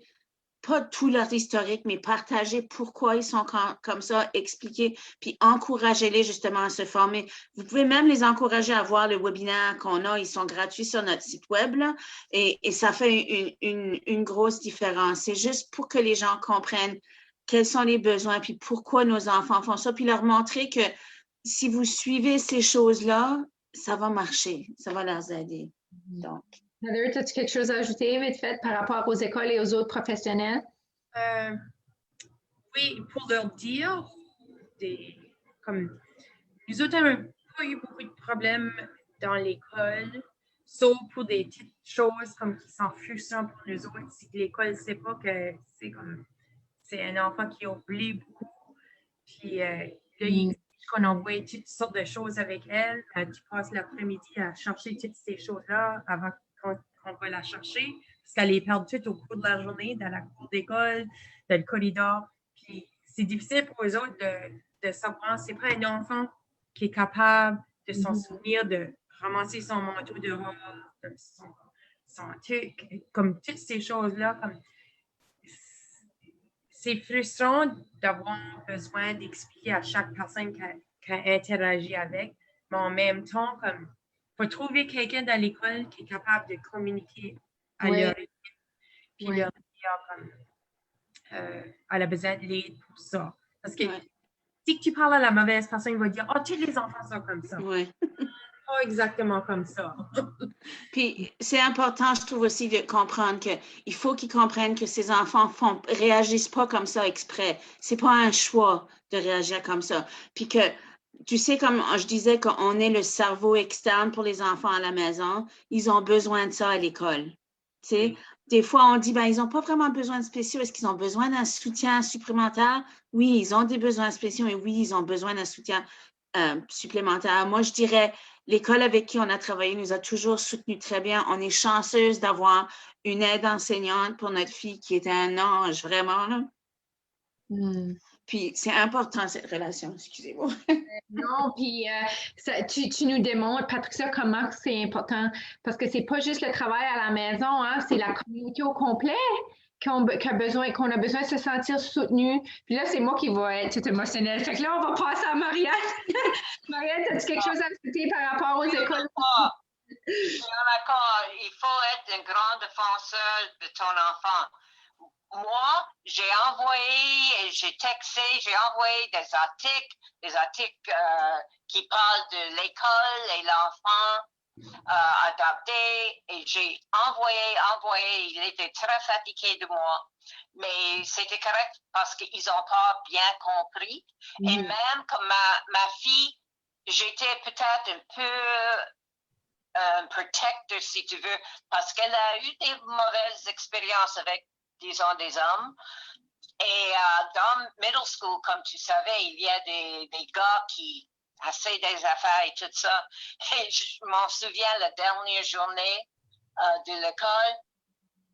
Speaker 1: pas tout leur historique, mais partager pourquoi ils sont comme ça, expliquer, puis encouragez-les justement à se former. Vous pouvez même les encourager à voir le webinaire qu'on a, ils sont gratuits sur notre site web, là, et ça fait une grosse différence. C'est juste pour que les gens comprennent quels sont les besoins, puis pourquoi nos enfants font ça, puis leur montrer que si vous suivez ces choses-là, ça va marcher, ça va leur aider. Donc.
Speaker 2: Heather, as-tu quelque chose à ajouter vite fait par rapport aux écoles et aux autres professionnels?
Speaker 3: Oui, pour leur dire, comme nous autres, on n'a pas eu beaucoup de problèmes dans l'école, sauf pour des petites choses comme qui sont frustrantes pour nous autres. Si l'école ne sait pas que c'est un enfant qui oublie beaucoup, puis là, qu'on envoie toutes sortes de choses avec elle, tu passes l'après-midi à chercher toutes ces choses-là avant qu'on va la chercher, parce qu'elle les perd toutes au cours de la journée, dans la cour d'école, dans le corridor. Puis c'est difficile pour eux autres de savoir, c'est pas un enfant qui est capable de s'en souvenir, de ramasser son manteau de robe, son truc, comme toutes ces choses-là, comme c'est frustrant d'avoir besoin d'expliquer à chaque personne qu'elle interagit avec, mais en même temps, comme il faut trouver quelqu'un dans l'école qui est capable de communiquer à leur équipe, puis leur dire comme elle a besoin de l'aide pour ça. Parce que si tu parles à la mauvaise personne, il va dire « Oh, tous les enfants sont comme ça. » Pas exactement comme ça.
Speaker 1: Puis, c'est important, je trouve aussi, de comprendre qu'il faut qu'ils comprennent que ces enfants réagissent pas comme ça exprès. C'est pas un choix de réagir comme ça. Puis que, tu sais, comme je disais, qu'on est le cerveau externe pour les enfants à la maison, ils ont besoin de ça à l'école. Tu sais, des fois, on dit, ben, ils n'ont pas vraiment besoin de spéciaux. Est-ce qu'ils ont besoin d'un soutien supplémentaire? Oui, ils ont des besoins spéciaux et oui, ils ont besoin d'un soutien supplémentaire. Moi, je dirais, l'école avec qui on a travaillé nous a toujours soutenus très bien. On est chanceuse d'avoir une aide enseignante pour notre fille qui était un ange, vraiment, là. Puis, c'est important, cette relation, excusez-moi.
Speaker 2: Non, puis tu nous démontres, Patricia, comment c'est important, parce que c'est pas juste le travail à la maison, hein, c'est la communauté au complet qu'on a besoin de se sentir soutenu. Puis là, c'est moi qui vais être toute émotionnelle. Fait que là, on va passer à Marianne. Marianne, as-tu quelque chose à ajouter par rapport aux écoles?
Speaker 4: Je suis d'accord. Il faut être un grand défenseur de ton enfant. Moi, j'ai envoyé, j'ai texté, j'ai envoyé des articles qui parlent de l'école et l'enfant adopté, et j'ai envoyé, il était très fatigué de moi, mais c'était correct parce qu'ils n'ont pas bien compris. Et même comme ma fille, j'étais peut-être un peu protecteur, si tu veux, parce qu'elle a eu des mauvaises expériences avec, disons, des hommes. Et dans middle school, comme tu savais, il y a des gars qui essaient des affaires et tout ça. Et je m'en souviens, la dernière journée de l'école,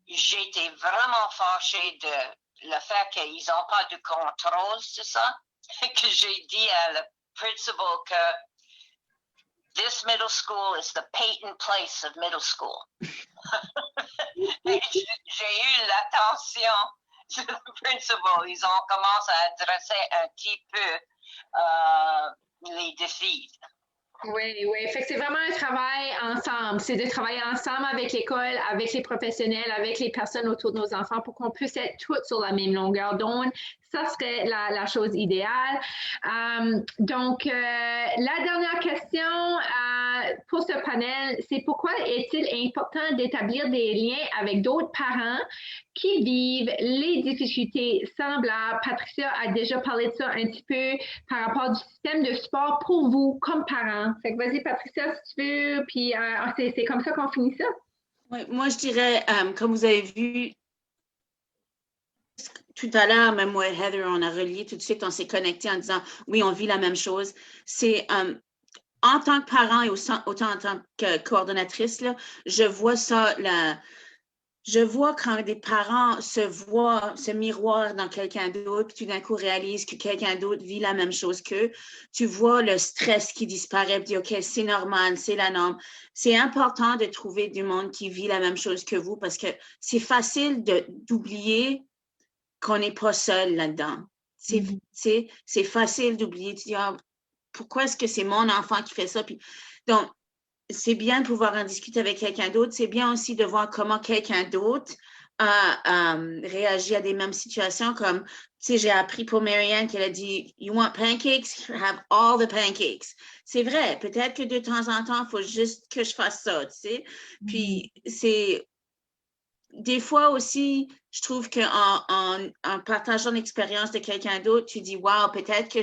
Speaker 4: j'étais vraiment fâchée de le fait qu'ils n'ont pas de contrôle sur ça. Que j'ai dit à la principal que this middle school is the Peyton Place of middle school. Et j'ai eu l'attention du principal. Ils ont commencé à adresser un petit peu les défis.
Speaker 2: Oui, oui. Fait que c'est vraiment un travail ensemble. C'est de travailler ensemble avec l'école, avec les professionnels, avec les personnes autour de nos enfants pour qu'on puisse être toutes sur la même longueur d'onde. Ça serait la chose idéale. Donc, la dernière question pour ce panel, c'est pourquoi est-il important d'établir des liens avec d'autres parents qui vivent les difficultés semblables? Patricia a déjà parlé de ça un petit peu par rapport du système de support pour vous comme parents. Fait que vas-y, Patricia, si tu veux, puis c'est comme ça qu'on finit ça.
Speaker 1: Oui, moi, je dirais, comme vous avez vu, tout à l'heure, même moi et Heather, on a relié tout de suite, on s'est connecté en disant, oui, on vit la même chose. C'est en tant que parent et autant en tant que coordonnatrice, là, je vois ça, je vois quand des parents se miroirent dans quelqu'un d'autre, puis tout d'un coup réalisent que quelqu'un d'autre vit la même chose qu'eux, tu vois le stress qui disparaît, puis OK, c'est normal, c'est la norme. C'est important de trouver du monde qui vit la même chose que vous parce que c'est facile d'oublier qu'on n'est pas seul là-dedans. C'est facile d'oublier, tu dis, ah, pourquoi est-ce que c'est mon enfant qui fait ça? Puis, donc, c'est bien de pouvoir en discuter avec quelqu'un d'autre. C'est bien aussi de voir comment quelqu'un d'autre a réagi à des mêmes situations. Comme, tu sais, j'ai appris pour Marianne qu'elle a dit, you want pancakes? Have all the pancakes. C'est vrai. Peut-être que de temps en temps, il faut juste que je fasse ça, tu sais. Puis, c'est... Des fois aussi, je trouve qu'en partageant l'expérience de quelqu'un d'autre, tu dis, wow, peut-être que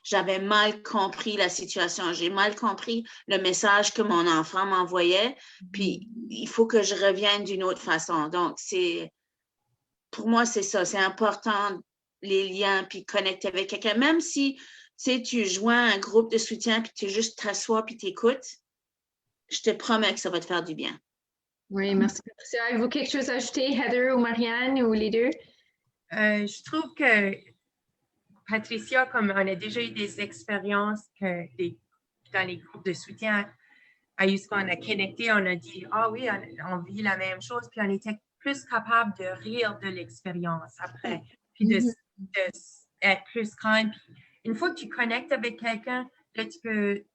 Speaker 1: j'avais mal compris la situation, j'ai mal compris le message que mon enfant m'envoyait, puis il faut que je revienne d'une autre façon. Donc, pour moi, c'est ça, c'est important, les liens, puis connecter avec quelqu'un. Même si, tu sais, tu joins un groupe de soutien, puis tu juste t'assois, puis t'écoutes, je te promets que ça va te faire du bien.
Speaker 2: Oui, merci, Patricia. Avez-vous quelque chose à ajouter, Heather ou Marianne, ou les deux?
Speaker 3: Je trouve que Patricia, comme on a déjà eu des expériences dans les groupes de soutien, à ce qu'on a connecté, on a dit, ah oui, on vit la même chose, puis on était plus capable de rire de l'expérience après, puis de être plus calme. Puis une fois que tu connectes avec quelqu'un, là, tu peux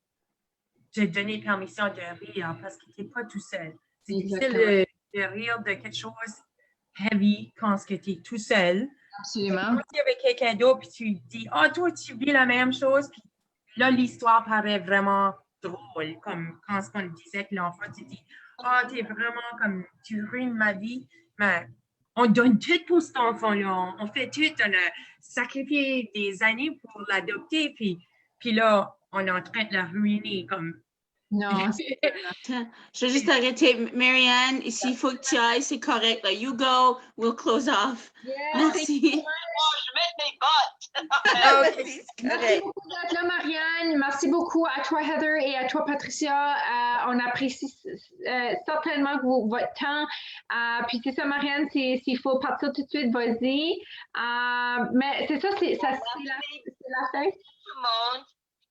Speaker 3: te donner permission de rire parce que tu n'es pas tout seul. C'est difficile de rire de quelque chose heavy quand tu es tout seul.
Speaker 2: Absolument.
Speaker 3: Si avec quelqu'un d'autre, puis tu dis, ah, toi, tu vis la même chose, puis là, l'histoire paraît vraiment drôle, comme quand on disait que l'enfant, tu dis, ah, t'es vraiment comme, tu ruines ma vie, mais on donne tout pour cet enfant-là, on fait tout, on a sacrifié des années pour l'adopter, puis là, on est en train de la ruiner, comme.
Speaker 2: Non,
Speaker 1: je vais juste arrêter. Marianne, s'il faut que tu ailles, c'est correct. Là. You go, we'll close off. Merci.
Speaker 4: Je mets mes bottes.
Speaker 1: Okay,
Speaker 2: Merci beaucoup d'être là, Marianne. Merci beaucoup à toi, Heather, et à toi, Patricia. On apprécie certainement votre temps. Puis c'est ça, Marianne, s'il faut partir tout de suite, vas-y. Mais c'est ça, c'est la fin.
Speaker 4: Tout le monde,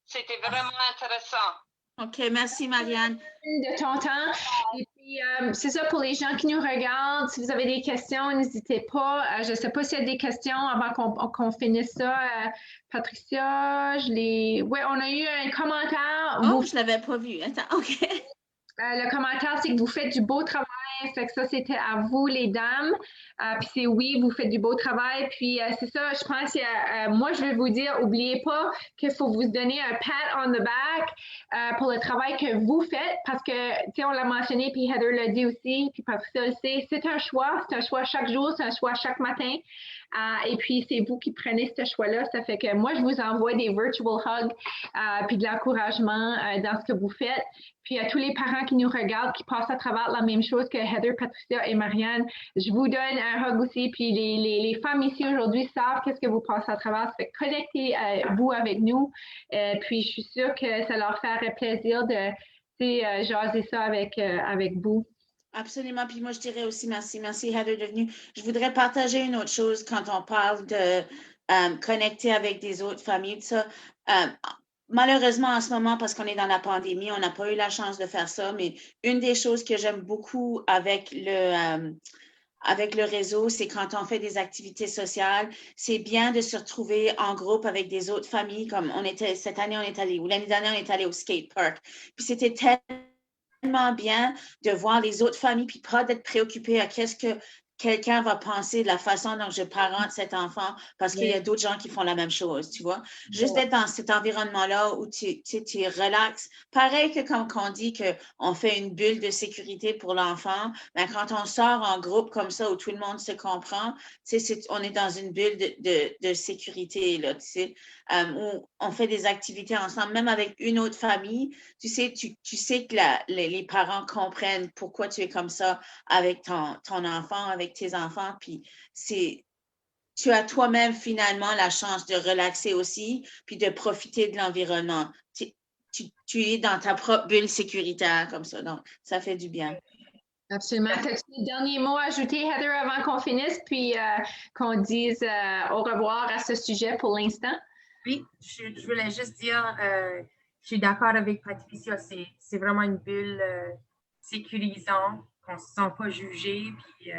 Speaker 4: c'était vraiment intéressant.
Speaker 1: OK, merci, Marianne.
Speaker 2: De ton temps. Et puis, c'est ça pour les gens qui nous regardent. Si vous avez des questions, n'hésitez pas. Je ne sais pas s'il y a des questions avant qu'on finisse ça. Patricia, oui, on a eu un commentaire.
Speaker 1: Oh, je ne l'avais pas vu. Attends, OK.
Speaker 2: Le commentaire, c'est que vous faites du beau travail. Fait que ça, c'était à vous, les dames. Puis c'est oui, vous faites du beau travail. Puis c'est ça, je pense, moi, je vais vous dire, n'oubliez pas qu'il faut vous donner un pat on the back pour le travail que vous faites. Parce que, tu sais, on l'a mentionné, puis Heather l'a dit aussi, puis Patricia le sait, c'est un choix chaque jour, c'est un choix chaque matin. Et puis, c'est vous qui prenez ce choix-là. Ça fait que moi, je vous envoie des virtual hugs puis de l'encouragement dans ce que vous faites. Puis à tous les parents qui nous regardent, qui passent à travers la même chose que Heather, Patricia et Marianne, je vous donne un hug aussi. Puis les femmes ici aujourd'hui savent qu'est-ce que vous passez à travers. Ça fait connectez-vous avec nous. Puis je suis sûre que ça leur ferait plaisir de jaser ça avec vous.
Speaker 1: Absolument. Puis moi, je dirais aussi merci Heather de venir. Je voudrais partager une autre chose quand on parle de connecter avec des autres familles. Ça. Malheureusement, en ce moment, parce qu'on est dans la pandémie, on n'a pas eu la chance de faire ça, mais une des choses que j'aime beaucoup avec le réseau, c'est quand on fait des activités sociales, c'est bien de se retrouver en groupe avec des autres familles, comme cette année, on est allé, ou l'année dernière, on est allé au skate park. Puis c'était tellement bien de voir les autres familles, puis pas d'être préoccupé à qu'est-ce que quelqu'un va penser de la façon dont je parente cet enfant parce qu'il y a d'autres gens qui font la même chose, tu vois. Juste d'être dans cet environnement-là où tu relaxes. Pareil que quand on dit qu'on fait une bulle de sécurité pour l'enfant, mais quand on sort en groupe comme ça où tout le monde se comprend, on est dans une bulle de sécurité, là, tu sais, où on fait des activités ensemble, même avec une autre famille. Tu sais que les parents comprennent pourquoi tu es comme ça avec ton enfant, avec tes enfants, puis tu as toi-même finalement la chance de relaxer aussi, puis de profiter de l'environnement. Tu es dans ta propre bulle sécuritaire comme ça, donc ça fait du bien.
Speaker 2: Absolument. As-tu des derniers mots à ajouter, Heather, avant qu'on finisse, puis qu'on dise au revoir à ce sujet pour l'instant?
Speaker 3: Oui, je voulais juste dire, je suis d'accord avec Patricia, c'est vraiment une bulle sécurisante, qu'on ne se sent pas jugé, puis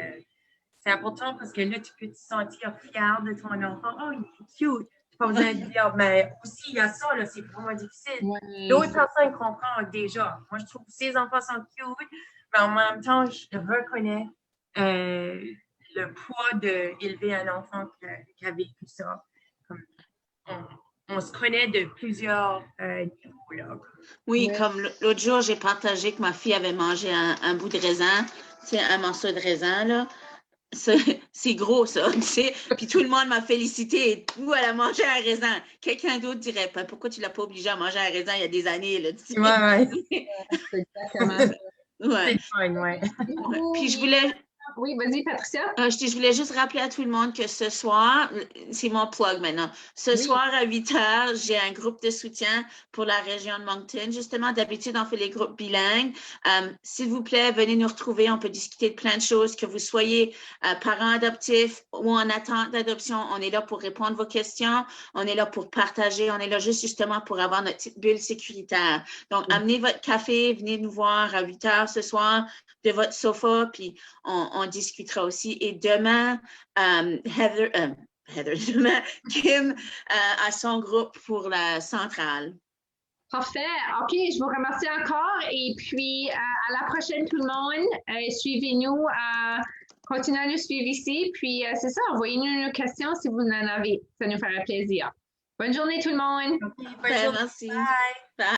Speaker 3: c'est important parce que là, tu peux te sentir fier de ton enfant. Oh, il est cute. Tu n'as pas besoin de dire, mais aussi, il y a ça, là, c'est vraiment difficile. Ouais. D'autres personnes comprennent déjà. Moi, je trouve que ces enfants sont cute, mais en même temps, je reconnais le poids d'élever un enfant qui a vécu ça. On se connaît de plusieurs niveaux, là.
Speaker 1: Oui, comme l'autre jour, j'ai partagé que ma fille avait mangé un bout de raisin, tu sais, un morceau de raisin, là. C'est gros, ça, tu sais. Puis tout le monde m'a félicité. Elle a mangé un raisin. Quelqu'un d'autre dirait, pourquoi tu ne l'as pas obligé à manger un raisin il y a des années, là, tu sais.
Speaker 3: Ouais.
Speaker 2: C'est exactement ça.
Speaker 1: Ouais.
Speaker 3: C'est fun, ouais.
Speaker 1: Puis je voulais...
Speaker 2: Oui, vas-y, Patricia.
Speaker 1: Je voulais juste rappeler à tout le monde que ce soir, c'est mon plug maintenant, soir à 8h, j'ai un groupe de soutien pour la région de Moncton. Justement, d'habitude, on fait les groupes bilingues. S'il vous plaît, venez nous retrouver. On peut discuter de plein de choses, que vous soyez parents adoptifs ou en attente d'adoption. On est là pour répondre à vos questions. On est là pour partager. On est là justement pour avoir notre petite bulle sécuritaire. Donc, amenez votre café, venez nous voir à 8h ce soir de votre sofa, puis on discutera aussi. Et demain, demain, Kim a son groupe pour la centrale.
Speaker 2: Parfait. OK, je vous remercie encore. Et puis, à la prochaine, tout le monde. Suivez-nous continuez à nous suivre ici. Puis, c'est ça, envoyez-nous nos questions si vous en avez. Ça nous fera plaisir. Bonne journée tout le monde.
Speaker 3: Okay, bonne journée.
Speaker 1: Merci.
Speaker 3: Bye.
Speaker 1: Bye.